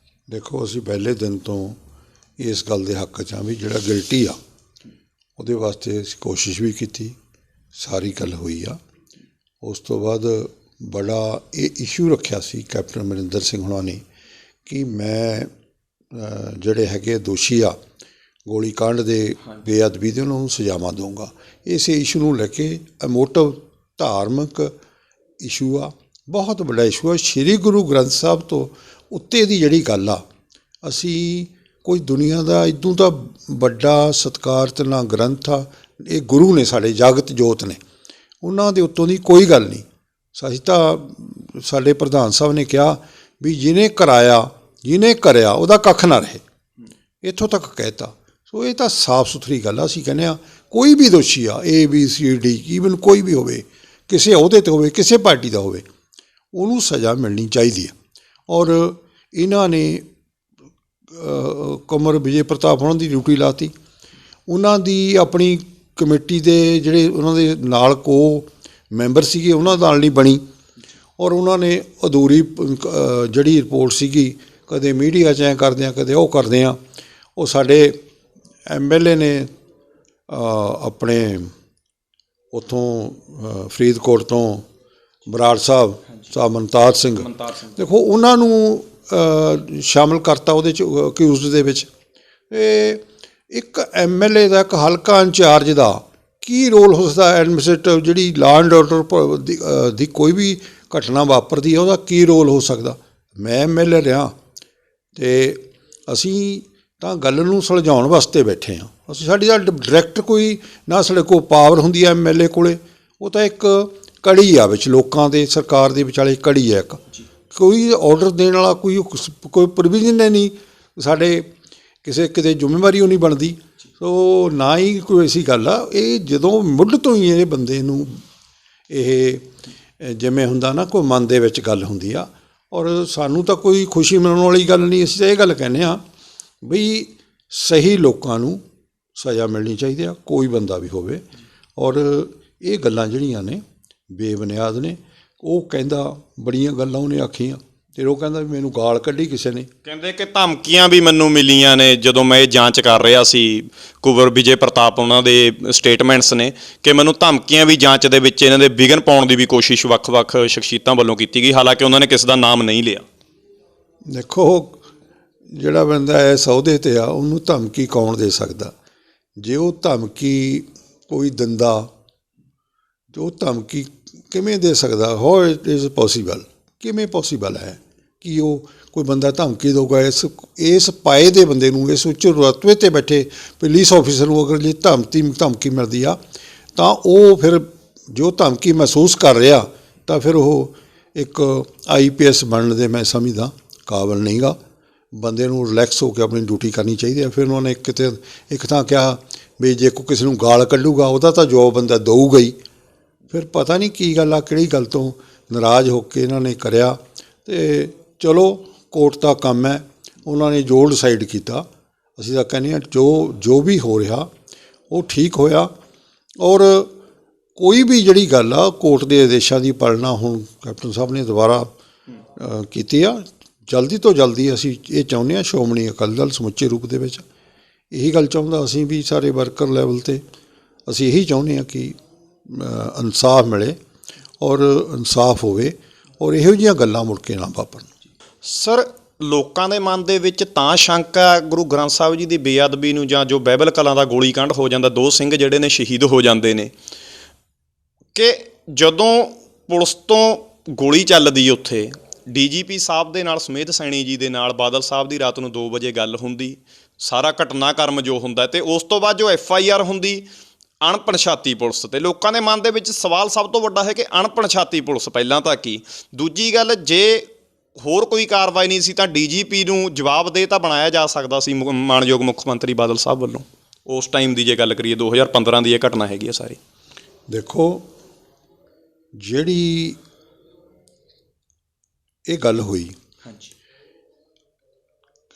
ਦੇਖੋ, ਅਸੀਂ ਪਹਿਲੇ ਦਿਨ ਤੋਂ ਇਸ ਗੱਲ ਦੇ ਹੱਕ 'ਚ ਹਾਂ ਵੀ ਜਿਹੜਾ ਗਿਲਟੀ ਆ ਉਹਦੇ ਵਾਸਤੇ ਅਸੀਂ ਕੋਸ਼ਿਸ਼ ਵੀ ਕੀਤੀ, ਸਾਰੀ ਗੱਲ ਹੋਈ ਆ। ਉਸ ਤੋਂ ਬਾਅਦ ਬੜਾ ਇਹ ਇਸ਼ੂ ਰੱਖਿਆ ਸੀ ਕੈਪਟਨ ਅਮਰਿੰਦਰ ਸਿੰਘ ਹੋਣਾ ਨੇ ਕਿ ਮੈਂ ਜਿਹੜੇ ਹੈਗੇ ਦੋਸ਼ੀ ਆ ਗੋਲੀ ਕਾਂਡ ਦੇ ਬੇਅਦਬੀ ਦੇ, ਉਹਨਾਂ ਨੂੰ ਸਜ਼ਾਵਾਂ ਦਊਂਗਾ। ਇਸੇ ਇਸ਼ੂ ਨੂੰ ਲੈ ਕੇ ਮੋਟਿਵ ਧਾਰਮਿਕ ਇਸ਼ੂ ਆ, ਬਹੁਤ ਵੱਡਾ ਇਸ਼ੂ ਆ। ਸ਼੍ਰੀ ਗੁਰੂ ਗ੍ਰੰਥ ਸਾਹਿਬ ਤੋਂ ਉੱਤੇ ਦੀ ਜਿਹੜੀ ਗੱਲ ਆ, ਅਸੀਂ ਕੋਈ ਦੁਨੀਆ ਦਾ ਇੱਦੋਂ ਤਾਂ ਵੱਡਾ ਸਤਿਕਾਰਤ ਨਾ ਗ੍ਰੰਥ ਆ, ਇਹ ਗੁਰੂ ਨੇ ਸਾਡੇ, ਜਗਤ ਜੋਤ ਨੇ, ਉਹਨਾਂ ਦੇ ਉੱਤੋਂ ਦੀ ਕੋਈ ਗੱਲ ਨਹੀਂ। ਅਸੀਂ ਤਾਂ ਸਾਡੇ ਪ੍ਰਧਾਨ ਸਾਹਿਬ ਨੇ ਕਿਹਾ ਵੀ ਜਿਹਨੇ ਕਰਾਇਆ, ਜਿਹਨੇ ਕਰਿਆ ਉਹਦਾ ਕੱਖ ਨਾ ਰਹੇ, ਇੱਥੋਂ ਤੱਕ ਕਹਿਤਾ। ਸੋ ਇਹ ਤਾਂ ਸਾਫ਼ ਸੁਥਰੀ ਗੱਲ ਆ। ਅਸੀਂ ਕਹਿੰਦੇ ਹਾਂ ਕੋਈ ਵੀ ਦੋਸ਼ੀ ਆ, ABCD ਈਵਨ ਕੋਈ ਵੀ ਹੋਵੇ, ਕਿਸੇ ਅਹੁਦੇ 'ਤੇ ਹੋਵੇ, ਕਿਸੇ ਪਾਰਟੀ ਦਾ ਹੋਵੇ, ਉਹਨੂੰ ਸਜ਼ਾ ਮਿਲਣੀ ਚਾਹੀਦੀ ਆ। ਔਰ ਇਹਨਾਂ ਨੇ ਕੁੰਵਰ ਵਿਜੇ ਪ੍ਰਤਾਪ ਉਹਨਾਂ ਦੀ ਡਿਊਟੀ ਲਾਤੀ, ਉਹਨਾਂ ਦੀ ਆਪਣੀ ਕਮੇਟੀ ਦੇ ਜਿਹੜੇ ਉਹਨਾਂ ਦੇ ਨਾਲ ਕੋ ਮੈਂਬਰ ਸੀਗੇ ਉਹਨਾਂ ਨਾਲ ਨਹੀਂ ਬਣੀ, ਔਰ ਉਹਨਾਂ ਨੇ ਅਧੂਰੀ ਜਿਹੜੀ ਰਿਪੋਰਟ ਸੀਗੀ, ਕਦੇ ਮੀਡੀਆ 'ਚ ਐਂ ਕਰਦੇ ਹਾਂ, ਕਦੇ ਉਹ ਕਰਦੇ ਹਾਂ। ਉਹ ਸਾਡੇ MLA ਨੇ ਆਪਣੇ ਉੱਥੋਂ ਫਰੀਦਕੋਟ ਤੋਂ ਬਰਾੜ ਸਾਹਿਬ ਮਨਤਾਜ ਸਿੰਘ, ਦੇਖੋ ਉਹਨਾਂ ਨੂੰ ਸ਼ਾਮਲ ਕਰਤਾ ਉਹਦੇ 'ਚ ਅਕਿਊਜ਼ਡ ਦੇ ਵਿੱਚ। ਇਹ ਇੱਕ MLA ਦਾ, ਇੱਕ ਹਲਕਾ ਇੰਚਾਰਜ ਦਾ ਕੀ ਰੋਲ ਹੋ ਸਕਦਾ? ਐਡਮਿਨਿਸਟ੍ਰੇਟਿਵ ਜਿਹੜੀ ਲਾਅ ਐਂਡ ਆਰਡਰ ਦੀ ਕੋਈ ਵੀ ਘਟਨਾ ਵਾਪਰਦੀ ਹੈ, ਉਹਦਾ ਕੀ ਰੋਲ ਹੋ ਸਕਦਾ? ਮੈਂ MLA ਰਿਹਾ ਅਤੇ ਅਸੀਂ ਤਾਂ ਗੱਲ ਨੂੰ ਸੁਲਝਾਉਣ ਵਾਸਤੇ ਬੈਠੇ ਹਾਂ। ਅਸੀਂ ਸਾਡੀ ਤਾਂ ਡਾਇਰੈਕਟ ਕੋਈ ਨਾ ਸਾਡੇ ਕੋਲ ਪਾਵਰ ਹੁੰਦੀ ਹੈ MLA ਕੋਲ, ਉਹ ਤਾਂ ਇੱਕ ਕੜੀ ਆ ਵਿੱਚ, ਲੋਕਾਂ ਦੇ ਸਰਕਾਰ ਦੇ ਵਿਚਾਲੇ ਕੜੀ ਹੈ ਇੱਕ। ਕੋਈ ਆਰਡਰ ਦੇਣ ਵਾਲਾ ਕੋਈ ਪ੍ਰੋਵੀਜ਼ਨ ਹੈ ਨਹੀਂ, ਸਾਡੇ ਕਿਸੇ ਕਿਤੇ ਜ਼ਿੰਮੇਵਾਰੀ ਉਹ ਨਹੀਂ ਬਣਦੀ। ਸੋ ਨਾ ਹੀ ਕੋਈ ਐਸੀ ਗੱਲ ਆ। ਇਹ ਜਦੋਂ ਮੁੱਢ ਤੋਂ ਹੀ ਇਹ ਬੰਦੇ ਨੂੰ ਇਹ ਜਿਵੇਂ ਹੁੰਦਾ ਨਾ, ਕੋਈ ਮਨ ਦੇ ਵਿੱਚ ਗੱਲ ਹੁੰਦੀ ਆ। ਔਰ ਸਾਨੂੰ ਤਾਂ ਕੋਈ ਖੁਸ਼ੀ ਮਨਾਉਣ ਵਾਲੀ ਗੱਲ ਨਹੀਂ। ਅਸੀਂ ਤਾਂ ਇਹ ਗੱਲ ਕਹਿੰਦੇ ਹਾਂ ਬਈ ਸਹੀ ਲੋਕਾਂ ਨੂੰ ਸਜ਼ਾ ਮਿਲਣੀ ਚਾਹੀਦੀ ਆ, ਕੋਈ ਬੰਦਾ ਵੀ ਹੋਵੇ। ਔਰ ਇਹ ਗੱਲਾਂ ਜਿਹੜੀਆਂ ਨੇ ਬੇਬੁਨਿਆਦ ਨੇ। ਉਹ ਕਹਿੰਦਾ ਬੜੀਆਂ ਗੱਲਾਂ ਉਹਨੇ ਆਖੀਆਂ, ਅਤੇ ਉਹ ਕਹਿੰਦਾ ਵੀ ਮੈਨੂੰ ਗਾਲ ਕੱਢੀ ਕਿਸੇ ਨੇ। ਕਹਿੰਦੇ ਕਿ ਧਮਕੀਆਂ ਵੀ ਮੈਨੂੰ ਮਿਲੀਆਂ ਨੇ ਜਦੋਂ ਮੈਂ ਇਹ ਜਾਂਚ ਕਰ ਰਿਹਾ ਸੀ। ਕੁੰਵਰ ਵਿਜੇ ਪ੍ਰਤਾਪ ਉਹਨਾਂ ਦੇ ਸਟੇਟਮੈਂਟਸ ਨੇ ਕਿ ਮੈਨੂੰ ਧਮਕੀਆਂ ਵੀ ਜਾਂਚ ਦੇ ਵਿੱਚ ਇਹਨਾਂ ਦੇ ਵਿਘਨ ਪਾਉਣ ਦੀ ਵੀ ਕੋਸ਼ਿਸ਼ ਵੱਖ-ਵੱਖ ਸ਼ਖਸੀਅਤਾਂ ਵੱਲੋਂ ਕੀਤੀ ਗਈ, ਹਾਲਾਂਕਿ ਉਹਨਾਂ ਨੇ ਕਿਸੇ ਦਾ ਨਾਮ ਨਹੀਂ ਲਿਆ। ਦੇਖੋ, ਜਿਹੜਾ ਬੰਦਾ ਇਸ ਅਹੁਦੇ 'ਤੇ ਆ ਉਹਨੂੰ ਧਮਕੀ ਕੌਣ ਦੇ ਸਕਦਾ? ਜੇ ਉਹ ਧਮਕੀ ਕੋਈ ਦਿੰਦਾ ਤਾਂ ਉਹ ਧਮਕੀ ਕਿਵੇਂ ਦੇ ਸਕਦਾ? How it is possible? ਕਿਵੇਂ ਪੋਸੀਬਲ ਹੈ ਕਿ ਉਹ ਕੋਈ ਬੰਦਾ ਧਮਕੀ ਦੇਊਗਾ ਇਸ ਪਾਏ ਦੇ ਬੰਦੇ ਨੂੰ, ਇਸ ਉੱਚ ਰੁਤਬੇ ਤੇ ਬੈਠੇ ਪੁਲਿਸ ਆਫਿਸਰ ਨੂੰ? ਅਗਰ ਜੇ ਧਮਕੀ ਮਿਲਦੀ ਆ ਤਾਂ ਉਹ ਫਿਰ ਜੋ ਧਮਕੀ ਮਹਿਸੂਸ ਕਰ ਰਿਹਾ ਤਾਂ ਫਿਰ ਉਹ ਇੱਕ IPS ਬਣਨ ਦੇ ਮੈਂ ਸਮਝਦਾ ਕਾਬਲ ਨਹੀਂ ਗਾ। ਬੰਦੇ ਨੂੰ ਰਿਲੈਕਸ ਹੋ ਕੇ ਆਪਣੀ ਡਿਊਟੀ ਕਰਨੀ ਚਾਹੀਦੀ ਹੈ। ਫਿਰ ਉਹਨਾਂ ਨੇ ਇੱਕ ਥਾਂ ਕਿਹਾ ਵੀ ਜੇ ਕੋਈ ਕਿਸੇ ਨੂੰ ਗਾਲ ਕੱਢੂਗਾ ਉਹਦਾ ਤਾਂ ਜਵਾਬ ਬੰਦਾ ਦਊਗਾ ਹੀ। ਫਿਰ ਪਤਾ ਨਹੀਂ ਕੀ ਗੱਲ ਆ, ਕਿਹੜੀ ਗੱਲ ਤੋਂ ਨਾਰਾਜ਼ ਹੋ ਕੇ ਇਹਨਾਂ ਨੇ ਕਰਿਆ। ਅਤੇ ਚਲੋ ਕੋਰਟ ਦਾ ਕੰਮ ਹੈ, ਉਹਨਾਂ ਨੇ ਜੋ ਡਿਸਾਈਡ ਕੀਤਾ। ਅਸੀਂ ਤਾਂ ਕਹਿੰਦੇ ਹਾਂ ਜੋ ਵੀ ਹੋ ਰਿਹਾ ਉਹ ਠੀਕ ਹੋਇਆ। ਔਰ ਕੋਈ ਵੀ ਜਿਹੜੀ ਗੱਲ ਆ ਕੋਰਟ ਦੇ ਆਦੇਸ਼ਾਂ ਦੀ ਪਾਲਣਾ ਹੁਣ ਕੈਪਟਨ ਸਾਹਿਬ ਨੇ ਦੁਬਾਰਾ ਕੀਤੀ ਆ। ਜਲਦੀ ਤੋਂ ਜਲਦੀ ਅਸੀਂ ਇਹ ਚਾਹੁੰਦੇ ਹਾਂ ਸ਼੍ਰੋਮਣੀ ਅਕਾਲੀ ਦਲ ਸਮੁੱਚੇ ਰੂਪ ਦੇ ਵਿੱਚ ਇਹੀ ਗੱਲ ਚਾਹੁੰਦਾ। ਅਸੀਂ ਵੀ ਸਾਰੇ ਵਰਕਰ ਲੈਵਲ 'ਤੇ ਅਸੀਂ ਇਹੀ ਚਾਹੁੰਦੇ ਹਾਂ ਕਿ ਇਨਸਾਫ ਮਿਲੇ ਔਰ ਇਨਸਾਫ ਹੋਵੇ ਔਰ ਇਹੋ ਜਿਹੀਆਂ ਗੱਲਾਂ ਮੁੜ ਕੇ ਨਾ ਵਾਪਰਨ। ਸਰ, ਲੋਕਾਂ ਦੇ ਮਨ ਦੇ ਵਿੱਚ ਤਾਂ ਸ਼ੰਕਾ ਗੁਰੂ ਗ੍ਰੰਥ ਸਾਹਿਬ ਜੀ ਦੀ ਬੇਅਦਬੀ ਨੂੰ, ਜਾਂ ਜੋ ਬਾਈਬਲ ਕਲਾਂ ਦਾ ਗੋਲੀ ਕਾਂਡ ਹੋ ਜਾਂਦਾ, 2 ਸਿੰਘ ਜਿਹੜੇ ਨੇ ਸ਼ਹੀਦ ਹੋ ਜਾਂਦੇ ਨੇ, ਕਿ ਜਦੋਂ ਪੁਲਿਸ ਤੋਂ ਗੋਲੀ ਚੱਲਦੀ ਉੱਥੇ DGP ਸਾਹਿਬ ਦੇ ਨਾਲ, ਸਮੇਤ ਸੈਣੀ ਜੀ ਦੇ ਨਾਲ, ਬਾਦਲ ਸਾਹਿਬ ਦੀ ਰਾਤ ਨੂੰ 2 ਵਜੇ ਗੱਲ ਹੁੰਦੀ, ਸਾਰਾ ਘਟਨਾਕ੍ਰਮ ਜੋ ਹੁੰਦਾ, ਅਤੇ ਉਸ ਤੋਂ ਬਾਅਦ ਜੋ FIR ਹੁੰਦੀ ਅਣਪਛਾਤੀ ਪੁਲਿਸ 'ਤੇ। ਲੋਕਾਂ ਦੇ ਮਨ ਦੇ ਵਿੱਚ ਸਵਾਲ ਸਭ ਤੋਂ ਵੱਡਾ ਹੈ ਕਿ ਅਣਪਛਾਤੀ ਪੁਲਿਸ ਪਹਿਲਾਂ ਤਾਂ ਕੀ? ਦੂਜੀ ਗੱਲ, ਜੇ ਹੋਰ ਕੋਈ ਕਾਰਵਾਈ ਨਹੀਂ ਸੀ ਤਾਂ DGP ਨੂੰ ਜਵਾਬਦੇਹ ਤਾਂ ਬਣਾਇਆ ਜਾ ਸਕਦਾ ਸੀ ਮਾਣਯੋਗ ਮੁੱਖ ਮੰਤਰੀ ਬਾਦਲ ਸਾਹਿਬ ਵੱਲੋਂ। ਉਸ ਟਾਈਮ ਦੀ ਜੇ ਗੱਲ ਕਰੀਏ, 2015 ਦੀ ਇਹ ਘਟਨਾ ਹੈਗੀ ਆ ਸਾਰੀ। ਦੇਖੋ, ਜਿਹੜੀ ਇਹ ਗੱਲ ਹੋਈ ਹਾਂਜੀ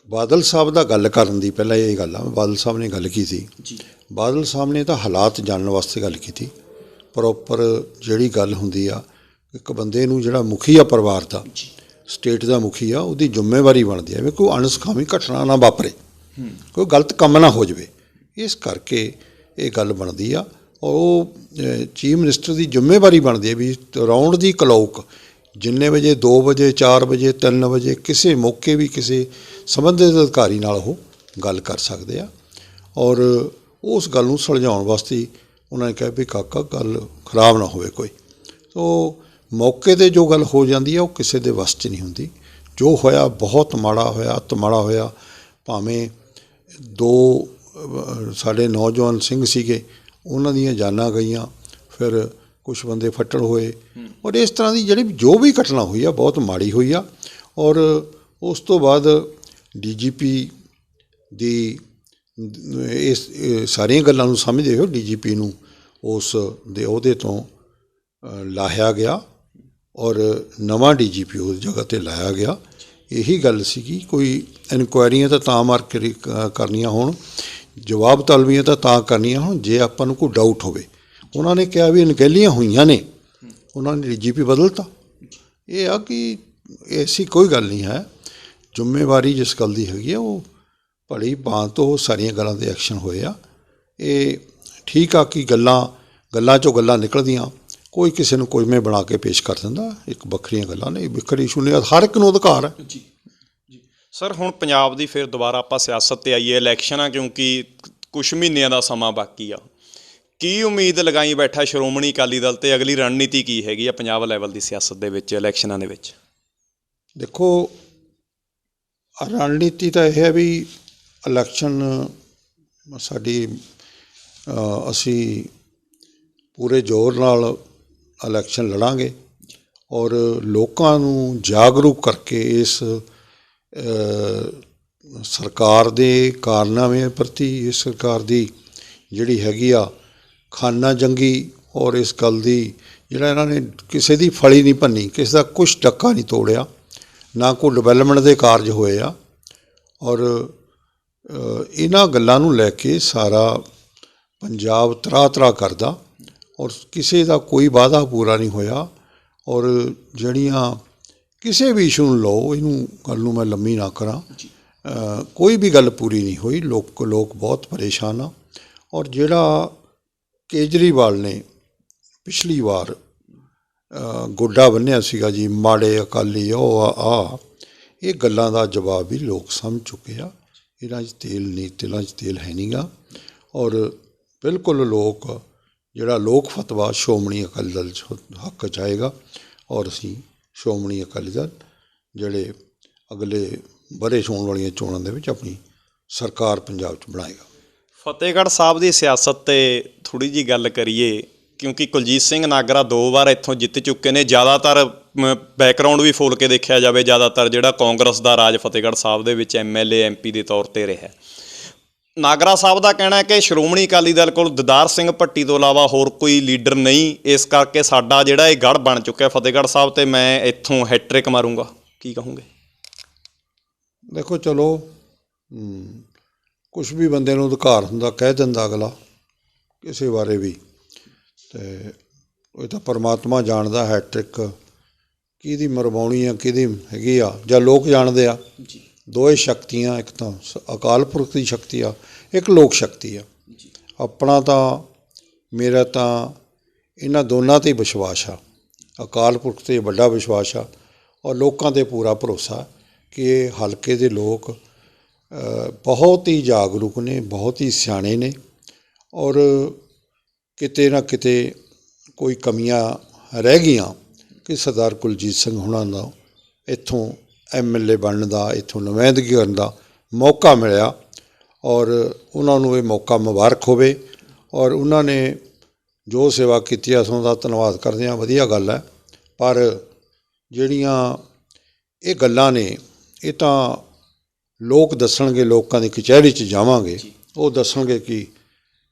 ਬਾਦਲ ਸਾਹਿਬ ਦਾ ਗੱਲ ਕਰਨ ਦੀ ਪਹਿਲਾਂ ਇਹ ਗੱਲ ਆ, ਬਾਦਲ ਸਾਹਿਬ ਨੇ ਗੱਲ ਕੀਤੀ ਜੀ ਬਾਦਲ ਸਾਹਿਬ ਨੇ ਤਾਂ ਹਾਲਾਤ ਜਾਣਨ ਵਾਸਤੇ ਗੱਲ ਕੀਤੀ। ਪ੍ਰੋਪਰ ਜਿਹੜੀ ਗੱਲ ਹੁੰਦੀ ਆ ਇੱਕ ਬੰਦੇ ਨੂੰ ਜਿਹੜਾ ਮੁਖੀ ਆ ਪਰਿਵਾਰ ਦਾ ਸਟੇਟ ਦਾ ਮੁਖੀ ਆ ਉਹਦੀ ਜ਼ਿੰਮੇਵਾਰੀ ਬਣਦੀ ਹੈ ਵੀ ਕੋਈ ਅਣਸੁਖਾਵੀ ਘਟਨਾ ਨਾ ਵਾਪਰੇ, ਕੋਈ ਗਲਤ ਕੰਮ ਨਾ ਹੋ ਜਾਵੇ। ਇਸ ਕਰਕੇ ਇਹ ਗੱਲ ਬਣਦੀ ਆ ਔਰ ਉਹ ਚੀਫ ਮਿਨਿਸਟਰ ਦੀ ਜ਼ਿੰਮੇਵਾਰੀ ਬਣਦੀ ਹੈ ਵੀ ਰਾਊਂਡ ਦੀ ਕਲੌਕ ਜਿੰਨੇ ਵਜੇ 2 ਵਜੇ 4 ਵਜੇ 3 ਵਜੇ ਕਿਸੇ ਮੌਕੇ ਵੀ ਕਿਸੇ ਸੰਬੰਧਿਤ ਅਧਿਕਾਰੀ ਨਾਲ ਉਹ ਗੱਲ ਕਰ ਸਕਦੇ ਆ। ਔਰ ਉਸ ਗੱਲ ਨੂੰ ਸੁਲਝਾਉਣ ਵਾਸਤੇ ਉਹਨਾਂ ਨੇ ਕਿਹਾ ਵੀ ਕਾਕਾ ਗੱਲ ਖਰਾਬ ਨਾ ਹੋਵੇ ਕੋਈ। ਸੋ ਮੌਕੇ 'ਤੇ ਜੋ ਗੱਲ ਹੋ ਜਾਂਦੀ ਆ ਉਹ ਕਿਸੇ ਦੇ ਵੱਸ 'ਚ ਨਹੀਂ ਹੁੰਦੀ। ਜੋ ਹੋਇਆ ਬਹੁਤ ਮਾੜਾ ਹੋਇਆ, ਅਤ ਮਾੜਾ ਹੋਇਆ। ਭਾਵੇਂ 2 ਸਾਡੇ ਨੌਜਵਾਨ ਸਿੰਘ ਸੀਗੇ ਉਹਨਾਂ ਦੀਆਂ ਜਾਨਾਂ ਗਈਆਂ, ਫਿਰ ਕੁਛ ਬੰਦੇ ਫੱਟੜ ਹੋਏ ਔਰ ਇਸ ਤਰ੍ਹਾਂ ਦੀ ਜਿਹੜੀ ਜੋ ਵੀ ਘਟਨਾ ਹੋਈ ਆ ਬਹੁਤ ਮਾੜੀ ਹੋਈ ਆ। ਔਰ ਉਸ ਤੋਂ ਬਾਅਦ DGP ਦੀ ਇਸ ਸਾਰੀਆਂ ਗੱਲਾਂ ਨੂੰ ਸਮਝਦੇ ਹੋ DGP ਨੂੰ ਉਸ ਦੇ ਅਹੁਦੇ ਤੋਂ ਲਾਹਿਆ ਗਿਆ ਔਰ ਨਵਾਂ DGP ਉਸ ਜਗ੍ਹਾ 'ਤੇ ਲਾਇਆ ਗਿਆ। ਇਹੀ ਗੱਲ ਸੀਗੀ ਕੋਈ ਇਨਕੁਆਇਰੀਆਂ ਤਾਂ ਮਾਰ ਕੇ ਕਰਨੀਆਂ ਹੋਣ, ਜਵਾਬ ਤਲਬੀਆਂ ਤਾਂ ਕਰਨੀਆਂ ਹੋਣ ਜੇ ਆਪਾਂ ਨੂੰ ਕੋਈ ਡਾਊਟ ਹੋਵੇ। ਉਹਨਾਂ ਨੇ ਕਿਹਾ ਵੀ ਅਣਗਹਿਲੀਆਂ ਹੋਈਆਂ ਨੇ, ਉਹਨਾਂ ਨੇ DGP ਬਦਲਤਾ। ਇਹ ਆ ਕਿ ਐਸੀ ਕੋਈ ਗੱਲ ਨਹੀਂ ਹੈ। ਜ਼ਿੰਮੇਵਾਰੀ ਜਿਸ ਗੱਲ ਦੀ ਹੈਗੀ ਆ ਉਹ ਭਲੀ ਭਾਂਤ ਤੋਂ ਸਾਰੀਆਂ ਗੱਲਾਂ 'ਤੇ ਐਕਸ਼ਨ ਹੋਏ ਆ। ਇਹ ਠੀਕ ਆ ਕਿ ਗੱਲਾਂ 'ਚੋਂ ਗੱਲਾਂ ਨਿਕਲਦੀਆਂ, ਕੋਈ ਕਿਸੇ ਨੂੰ ਕੋਈਵੇਂ ਬਣਾ ਕੇ ਪੇਸ਼ ਕਰ ਦਿੰਦਾ, ਇੱਕ ਵੱਖਰੀਆਂ ਗੱਲਾਂ ਨੇ, ਵੱਖਰੀ ਇਸ਼ੂ ਨੇ, ਹਰ ਇੱਕ ਨੂੰ ਅਧਿਕਾਰ ਹੈ। ਜੀ ਜੀ ਸਰ, ਹੁਣ ਪੰਜਾਬ ਦੀ ਫਿਰ ਦੁਬਾਰਾ ਆਪਾਂ ਸਿਆਸਤ 'ਤੇ ਆਈਏ, ਇਲੈਕਸ਼ਨ ਆ ਕਿਉਂਕਿ ਕੁਛ ਮਹੀਨਿਆਂ ਦਾ ਸਮਾਂ ਬਾਕੀ ਆ। ਕੀ ਉਮੀਦ ਲਗਾਈ ਬੈਠਾ ਸ਼੍ਰੋਮਣੀ ਅਕਾਲੀ ਦਲ ਤੇ ਅਗਲੀ ਰਣਨੀਤੀ ਕੀ ਹੈਗੀ ਆ ਪੰਜਾਬ ਲੈਵਲ ਦੀ ਸਿਆਸਤ ਦੇ ਵਿੱਚ ਇਲੈਕਸ਼ਨਾਂ ਦੇ ਵਿੱਚ? ਦੇਖੋ ਰਣਨੀਤੀ ਤਾਂ ਇਹ ਹੈ ਵੀ ਇਲੈਕਸ਼ਨ ਸਾਡੀ ਅਸੀਂ ਪੂਰੇ ਜ਼ੋਰ ਨਾਲ ਇਲੈਕਸ਼ਨ ਲੜਾਂਗੇ ਔਰ ਲੋਕਾਂ ਨੂੰ ਜਾਗਰੂਕ ਕਰਕੇ ਇਸ ਸਰਕਾਰ ਦੇ ਕਾਰਨਾਮਿਆਂ ਪ੍ਰਤੀ, ਇਸ ਸਰਕਾਰ ਦੀ ਜਿਹੜੀ ਹੈਗੀ ਆ ਖਾਨਾ ਜੰਗੀ ਔਰ ਇਸ ਗੱਲ ਦੀ ਜਿਹੜਾ ਇਹਨਾਂ ਨੇ ਕਿਸੇ ਦੀ ਫਲੀ ਨਹੀਂ ਭੰਨੀ, ਕਿਸੇ ਦਾ ਕੁਛ ਟੱਕਾ ਨਹੀਂ ਤੋੜਿਆ, ਨਾ ਕੋਈ ਡਿਵੈਲਪਮੈਂਟ ਦੇ ਕਾਰਜ ਹੋਏ ਆ। ਔਰ ਇਹਨਾਂ ਗੱਲਾਂ ਨੂੰ ਲੈ ਕੇ ਸਾਰਾ ਪੰਜਾਬ ਤਰਾਹ ਕਰਦਾ ਔਰ ਕਿਸੇ ਦਾ ਕੋਈ ਵਾਅਦਾ ਪੂਰਾ ਨਹੀਂ ਹੋਇਆ। ਔਰ ਜਿਹੜੀਆਂ ਕਿਸੇ ਵੀ ਇਸ਼ੂ ਨੂੰ ਲਓ, ਇਹਨੂੰ ਗੱਲ ਨੂੰ ਮੈਂ ਲੰਮੀ ਨਾ ਕਰਾਂ, ਕੋਈ ਵੀ ਗੱਲ ਪੂਰੀ ਨਹੀਂ ਹੋਈ। ਲੋਕ ਬਹੁਤ ਪਰੇਸ਼ਾਨ ਆ। ਔਰ ਜਿਹੜਾ ਕੇਜਰੀਵਾਲ ਨੇ ਪਿਛਲੀ ਵਾਰ ਗੋਡਾ ਬੰਨ੍ਹਿਆ ਸੀਗਾ ਜੀ, ਮਾੜੇ ਅਕਾਲੀ ਉਹ ਇਹ ਗੱਲਾਂ ਦਾ ਜਵਾਬ ਵੀ ਲੋਕ ਸਮਝ ਚੁੱਕੇ ਆ। ਇਹਨਾਂ 'ਚ ਤੇਲ ਨਹੀਂ, ਤਿਲਾਂ 'ਚ ਤੇਲ ਹੈ ਨਹੀਂ ਗਾ। ਔਰ ਬਿਲਕੁਲ ਲੋਕ ਜਿਹੜਾ ਲੋਕ ਫਤਵਾ ਸ਼੍ਰੋਮਣੀ ਅਕਾਲੀ ਦਲ 'ਚ ਹੱਕ 'ਚ ਆਏਗਾ ਔਰ ਅਸੀਂ ਸ਼੍ਰੋਮਣੀ ਅਕਾਲੀ ਦਲ ਜਿਹੜੇ ਅਗਲੇ ਵਰ੍ਹੇ ਹੋਣ ਵਾਲੀਆਂ ਚੋਣਾਂ ਦੇ ਵਿੱਚ ਆਪਣੀ ਸਰਕਾਰ ਪੰਜਾਬ 'ਚ ਬਣਾਏਗਾ। ਫਤਿਹਗੜ੍ਹ ਸਾਹਿਬ ਦੀ ਸਿਆਸਤ 'ਤੇ ਥੋੜ੍ਹੀ ਜਿਹੀ ਗੱਲ ਕਰੀਏ ਕਿਉਂਕਿ ਕੁਲਜੀਤ ਸਿੰਘ ਨਾਗਰਾ 2 ਵਾਰ ਇੱਥੋਂ ਜਿੱਤ ਚੁੱਕੇ ਨੇ। ਜ਼ਿਆਦਾਤਰ ਬੈਕਗਰਾਊਂਡ ਵੀ ਫੋਲ ਕੇ ਦੇਖਿਆ ਜਾਵੇ, ਜ਼ਿਆਦਾਤਰ ਜਿਹੜਾ ਕਾਂਗਰਸ ਦਾ ਰਾਜ ਫਤਿਹਗੜ੍ਹ ਸਾਹਿਬ ਦੇ ਵਿੱਚ MLA MP ਦੇ ਤੌਰ 'ਤੇ ਰਿਹਾ। ਨਾਗਰਾ ਸਾਹਿਬ ਦਾ ਕਹਿਣਾ ਹੈ ਕਿ ਸ਼੍ਰੋਮਣੀ ਅਕਾਲੀ ਦਲ ਕੋਲ ਦੀਦਾਰ ਸਿੰਘ ਭੱਟੀ ਤੋਂ ਇਲਾਵਾ ਹੋਰ ਕੋਈ ਲੀਡਰ ਨਹੀਂ, ਇਸ ਕਰਕੇ ਸਾਡਾ ਜਿਹੜਾ ਇਹ ਗੜ੍ਹ ਬਣ ਚੁੱਕਿਆ ਫਤਿਹਗੜ੍ਹ ਸਾਹਿਬ ਤੇ ਮੈਂ ਇੱਥੋਂ ਹੈਟ੍ਰਿਕ ਮਾਰੂੰਗਾ। ਕੀ ਕਹੋਗੇ? ਦੇਖੋ ਚਲੋ ਕੁਛ ਵੀ ਬੰਦੇ ਨੂੰ ਅਧਿਕਾਰ ਹੁੰਦਾ, ਕਹਿ ਦਿੰਦਾ ਅਗਲਾ ਕਿਸੇ ਬਾਰੇ ਵੀ, ਅਤੇ ਇਹ ਤਾਂ ਪਰਮਾਤਮਾ ਜਾਣਦਾ ਹੈਟ੍ਰਿਕ ਕਿਹਦੀ ਮਰਵਾਉਣੀ ਆ, ਕਿਹਦੀ ਹੈਗੀ ਆ, ਜਾਂ ਲੋਕ ਜਾਣਦੇ ਆ। ਦੋਏ ਸ਼ਕਤੀਆਂ, ਇੱਕ ਤਾਂ ਅਕਾਲ ਪੁਰਖ ਦੀ ਸ਼ਕਤੀ ਆ, ਇੱਕ ਲੋਕ ਸ਼ਕਤੀ ਆ। ਆਪਣਾ ਤਾਂ ਮੇਰਾ ਤਾਂ ਇਹਨਾਂ ਦੋਨਾਂ 'ਤੇ ਵਿਸ਼ਵਾਸ ਆ। ਅਕਾਲ ਪੁਰਖ 'ਤੇ ਵੱਡਾ ਵਿਸ਼ਵਾਸ ਆ ਔਰ ਲੋਕਾਂ 'ਤੇ ਪੂਰਾ ਭਰੋਸਾ ਕਿ ਇਹ ਹਲਕੇ ਦੇ ਲੋਕ ਬਹੁਤ ਹੀ ਜਾਗਰੂਕ ਨੇ, ਬਹੁਤ ਹੀ ਸਿਆਣੇ ਨੇ ਔਰ ਕਿਤੇ ਨਾ ਕਿਤੇ ਕੋਈ ਕਮੀਆਂ ਰਹਿ ਗਈਆਂ ਕਿ ਸਰਦਾਰ ਕੁਲਜੀਤ ਸਿੰਘ ਹੁਣਾਂ ਦਾ ਇੱਥੋਂ MLA ਬਣਨ ਦਾ, ਇੱਥੋਂ ਨੁਮਾਇੰਦਗੀ ਕਰਨ ਦਾ ਮੌਕਾ ਮਿਲਿਆ ਔਰ ਉਹਨਾਂ ਨੂੰ ਇਹ ਮੌਕਾ ਮੁਬਾਰਕ ਹੋਵੇ। ਔਰ ਉਹਨਾਂ ਨੇ ਜੋ ਸੇਵਾ ਕੀਤੀ ਆ, ਉਸ ਦਾ ਧੰਨਵਾਦ ਕਰਦੇ ਹਾਂ, ਵਧੀਆ ਗੱਲ ਹੈ। ਪਰ ਜਿਹੜੀਆਂ ਇਹ ਗੱਲਾਂ ਨੇ ਇਹ ਤਾਂ ਲੋਕ ਦੱਸਣਗੇ, ਲੋਕਾਂ ਦੀ ਕਚਹਿਰੀ 'ਚ ਜਾਵਾਂਗੇ, ਉਹ ਦੱਸਣਗੇ ਕਿ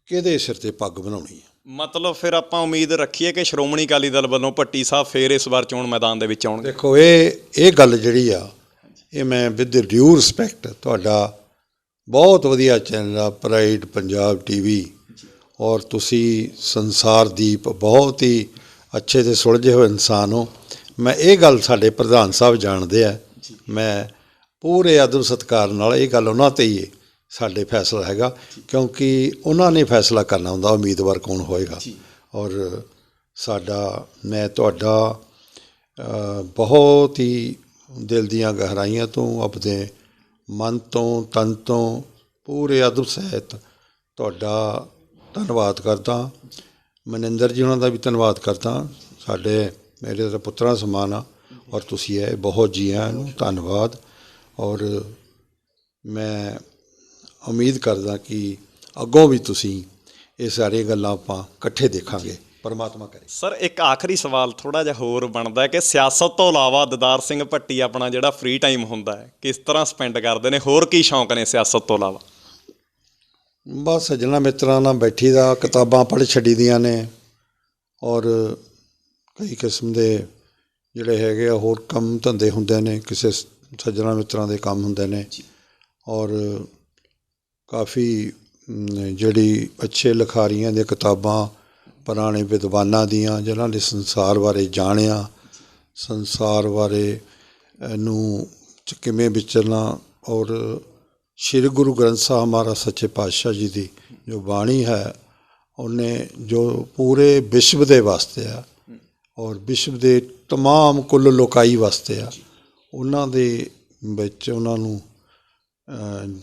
ਕਿਹਦੇ ਸਿਰ 'ਤੇ ਪੱਗ ਬਣਾਉਣੀ ਹੈ। ਮਤਲਬ ਫਿਰ ਆਪਾਂ ਉਮੀਦ ਰੱਖੀਏ ਕਿ ਸ਼੍ਰੋਮਣੀ ਅਕਾਲੀ ਦਲ ਵੱਲੋਂ ਭੱਟੀ ਸਾਹਿਬ ਫੇਰ ਇਸ ਵਾਰ ਚੋਣ ਮੈਦਾਨ ਦੇ ਵਿੱਚ ਆਉਣਗੇ। ਦੇਖੋ ਇਹ ਗੱਲ ਜਿਹੜੀ ਆ, ਇਹ ਮੈਂ ਵਿਦ ਡਿਊ ਰਿਸਪੈਕਟ, ਤੁਹਾਡਾ ਬਹੁਤ ਵਧੀਆ ਚੈਨਲ ਆ ਪ੍ਰਾਈਡ ਪੰਜਾਬ ਟੀਵੀ, ਔਰ ਤੁਸੀਂ ਸੰਸਾਰਦੀਪ ਬਹੁਤ ਹੀ ਅੱਛੇ ਤੇ ਸੁਲਝੇ ਹੋਏ ਇਨਸਾਨ ਹੋ। ਮੈਂ ਇਹ ਗੱਲ ਸਾਡੇ ਪ੍ਰਧਾਨ ਸਾਹਿਬ ਜਾਣਦੇ ਆ, ਮੈਂ ਪੂਰੇ ਅਦਬ ਸਤਿਕਾਰ ਨਾਲ ਇਹ ਗੱਲ ਉਹਨਾਂ 'ਤੇ ਹੀ ਸਾਡੇ ਫੈਸਲਾ ਹੈਗਾ, ਕਿਉਂਕਿ ਉਹਨਾਂ ਨੇ ਫੈਸਲਾ ਕਰਨਾ ਹੁੰਦਾ ਉਮੀਦਵਾਰ ਕੌਣ ਹੋਏਗਾ। ਔਰ ਸਾਡਾ, ਮੈਂ ਤੁਹਾਡਾ ਬਹੁਤ ਹੀ ਦਿਲ ਦੀਆਂ ਗਹਿਰਾਈਆਂ ਤੋਂ, ਆਪਣੇ ਮਨ ਤੋਂ, ਤਨ ਤੋਂ, ਪੂਰੇ ਅਦਬ ਸਹਿਤ ਤੁਹਾਡਾ ਧੰਨਵਾਦ ਕਰਦਾ। ਮਨਿੰਦਰ ਜੀ ਉਹਨਾਂ ਦਾ ਵੀ ਧੰਨਵਾਦ ਕਰਦਾ, ਸਾਡੇ ਮੇਰੇ ਤਾਂ ਪੁੱਤਰਾਂ ਸਮਾਨ ਆ, ਔਰ ਤੁਸੀਂ ਇਹ ਬਹੁਤ ਜੀ ਆਇਆਂ ਨੂੰ ਧੰਨਵਾਦ। ਔਰ ਮੈਂ ਉਮੀਦ ਕਰਦਾ ਕਿ ਅੱਗੋਂ ਵੀ ਤੁਸੀਂ ਇਹ ਸਾਰੀਆਂ ਗੱਲਾਂ ਆਪਾਂ ਇਕੱਠੇ ਦੇਖਾਂਗੇ, ਪਰਮਾਤਮਾ ਕਰੇ। ਸਰ ਇੱਕ ਆਖਰੀ ਸਵਾਲ ਥੋੜ੍ਹਾ ਜਿਹਾ ਹੋਰ ਬਣਦਾ ਹੈ ਕਿ ਸਿਆਸਤ ਤੋਂ ਇਲਾਵਾ ਦੀਦਾਰ ਸਿੰਘ ਭੱਟੀ ਆਪਣਾ ਜਿਹੜਾ ਫ੍ਰੀ ਟਾਈਮ ਹੁੰਦਾ ਹੈ ਕਿਸ ਤਰ੍ਹਾਂ ਸਪੈਂਡ ਕਰਦੇ ਨੇ, ਹੋਰ ਕੀ ਸ਼ੌਂਕ ਨੇ ਸਿਆਸਤ ਤੋਂ ਇਲਾਵਾ? ਬਸ ਸੱਜਣਾ ਮਿੱਤਰਾਂ ਨਾਲ ਬੈਠੀ ਦਾ, ਕਿਤਾਬਾਂ ਪੜ੍ਹ ਛੱਡੀ ਦੀਆਂ ਨੇ, ਔਰ ਕਈ ਕਿਸਮ ਦੇ ਜਿਹੜੇ ਹੈਗੇ ਆ ਹੋਰ ਕੰਮ ਧੰਦੇ ਹੁੰਦੇ ਨੇ, ਕਿਸੇ ਸੱਜਣਾ ਮਿੱਤਰਾਂ ਦੇ ਕੰਮ ਹੁੰਦੇ ਨੇ। ਔਰ ਕਾਫੀ ਜਿਹੜੀ ਅੱਛੇ ਲਿਖਾਰੀਆਂ ਦੀਆਂ ਕਿਤਾਬਾਂ, ਪੁਰਾਣੇ ਵਿਦਵਾਨਾਂ ਦੀਆਂ, ਜਿਨ੍ਹਾਂ ਨੇ ਸੰਸਾਰ ਬਾਰੇ ਜਾਣਿਆ, ਸੰਸਾਰ ਬਾਰੇ ਨੂੰ ਕਿਵੇਂ ਵਿਚਰਨਾ, ਔਰ ਸ਼੍ਰੀ ਗੁਰੂ ਗ੍ਰੰਥ ਸਾਹਿਬ ਮਹਾਰਾਜ ਸੱਚੇ ਪਾਤਸ਼ਾਹ ਜੀ ਦੀ ਜੋ ਬਾਣੀ ਹੈ, ਉਹਨੇ ਜੋ ਪੂਰੇ ਵਿਸ਼ਵ ਦੇ ਵਾਸਤੇ ਆ, ਔਰ ਵਿਸ਼ਵ ਦੇ ਤਮਾਮ ਕੁੱਲ ਲੋਕਾਈ ਵਾਸਤੇ ਆ, ਉਹਨਾਂ ਦੇ ਵਿੱਚ ਉਹਨਾਂ ਨੂੰ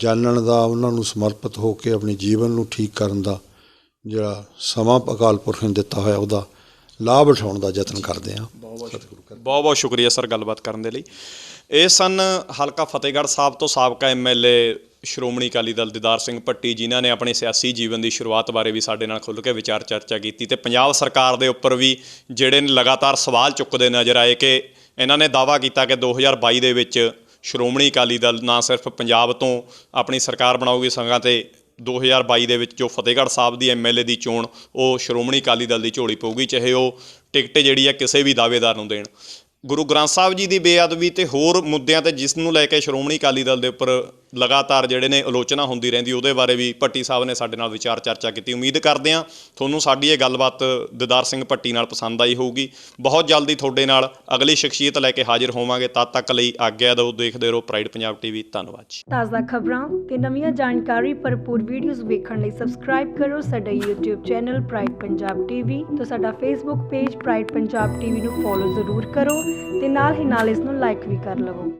ਜਾਣਨ ਦਾ, ਉਹਨਾਂ ਨੂੰ ਸਮਰਪਿਤ ਹੋ ਕੇ ਆਪਣੇ ਜੀਵਨ ਨੂੰ ਠੀਕ ਕਰਨ ਦਾ ਜਿਹੜਾ ਸਮਾਂ ਅਕਾਲ ਪੁਰਖ ਨੇ ਦਿੱਤਾ ਹੋਇਆ, ਉਹਦਾ ਲਾਭ ਉਠਾਉਣ ਦਾ ਯਤਨ ਕਰਦੇ ਹਾਂ। ਬਹੁਤ ਬਹੁਤ ਸ਼ੁਕਰੀਆ ਸਰ ਗੱਲਬਾਤ ਕਰਨ ਦੇ ਲਈ। ਇਹ ਸਨ ਹਲਕਾ ਫਤਿਹਗੜ੍ਹ ਸਾਹਿਬ ਤੋਂ ਸਾਬਕਾ MLA ਸ਼੍ਰੋਮਣੀ ਅਕਾਲੀ ਦਲ ਦੀਦਾਰ ਸਿੰਘ ਭੱਟੀ, ਜਿਨ੍ਹਾਂ ਨੇ ਆਪਣੇ ਸਿਆਸੀ ਜੀਵਨ ਦੀ ਸ਼ੁਰੂਆਤ ਬਾਰੇ ਵੀ ਸਾਡੇ ਨਾਲ ਖੁੱਲ੍ਹ ਕੇ ਵਿਚਾਰ ਚਰਚਾ ਕੀਤੀ ਅਤੇ ਪੰਜਾਬ ਸਰਕਾਰ ਦੇ ਉੱਪਰ ਵੀ ਜਿਹੜੇ ਨੇ ਲਗਾਤਾਰ ਸਵਾਲ ਚੁੱਕਦੇ ਨਜ਼ਰ ਆਏ ਕਿ ਇਹਨਾਂ ਨੇ ਦਾਅਵਾ ਕੀਤਾ ਕਿ 2022 ਦੇ ਵਿੱਚ ਸ਼੍ਰੋਮਣੀ ਅਕਾਲੀ ਦਲ ਨਾ ਸਿਰਫ ਪੰਜਾਬ ਤੋਂ ਆਪਣੀ ਸਰਕਾਰ ਬਣਾਊਗੀ, ਸਗੋਂ ਤੇ 2022 ਦੇ ਵਿੱਚ ਜੋ ਫਤਿਹਗੜ੍ਹ ਸਾਹਿਬ ਦੀ MLA ਦੀ ਚੋਣ ਉਹ ਸ਼੍ਰੋਮਣੀ ਅਕਾਲੀ ਦਲ ਦੀ ਝੋਲੀ ਪਊਗੀ, ਚਾਹੇ ਉਹ ਟਿਕਟ ਜਿਹੜੀ ਹੈ ਕਿਸੇ ਵੀ ਦਾਅਵੇਦਾਰ ਨੂੰ ਦੇਣ। ਗੁਰੂ ਗ੍ਰੰਥ ਸਾਹਿਬ ਜੀ ਦੀ ਬੇਅਦਬੀ ਅਤੇ ਹੋਰ ਮੁੱਦਿਆਂ 'ਤੇ ਜਿਸ ਨੂੰ ਲੈ ਕੇ ਸ਼੍ਰੋਮਣੀ ਅਕਾਲੀ ਦਲ ਦੇ ਉੱਪਰ ਲਗਾਤਾਰ ਜਿਹੜੇ ਨੇ ਆਲੋਚਨਾ ਹੁੰਦੀ ਰਹਿੰਦੀ, ਉਹਦੇ ਬਾਰੇ ਵੀ ਭੱਟੀ ਸਾਹਿਬ ਨੇ ਸਾਡੇ ਨਾਲ ਵਿਚਾਰ ਚਰਚਾ ਕੀਤੀ। ਉਮੀਦ ਕਰਦੇ ਹਾਂ ਤੁਹਾਨੂੰ ਸਾਡੀ ਇਹ ਗੱਲਬਾਤ ਦੀਦਾਰ ਸਿੰਘ ਭੱਟੀ ਨਾਲ ਪਸੰਦ ਆਈ ਹੋਊਗੀ। ਬਹੁਤ ਜਲਦੀ ਤੁਹਾਡੇ ਨਾਲ ਅਗਲੀ ਸ਼ਖਸੀਅਤ ਲੈ ਕੇ ਹਾਜ਼ਰ ਹੋਵਾਂਗੇ। ਤਦ ਤੱਕ ਲਈ ਆਗਿਆ ਦਿਓ, ਦੇਖਦੇ ਰਹੋ ਪ੍ਰਾਈਡ ਪੰਜਾਬ TV। ਧੰਨਵਾਦ ਜੀ। ਤਾਜ਼ਾ ਖਬਰਾਂ ਤੇ ਨਵੀਆਂ ਜਾਣਕਾਰੀ ਭਰਪੂਰ ਵੀਡੀਓਜ਼ ਵੇਖਣ ਲਈ ਸਬਸਕ੍ਰਾਈਬ ਕਰੋ ਸਾਡਾ YouTube channel pride Punjab TV ਤੇ ਸਾਡਾ Facebook page pride Punjab TV ਨੂੰ ਫੋਲੋ ਜ਼ਰੂਰ ਕਰੋ ਤੇ ਨਾਲ ਹੀ ਨਾਲ ਇਸ ਨੂੰ ਲਾਈਕ ਵੀ ਕਰ ਲਵੋ।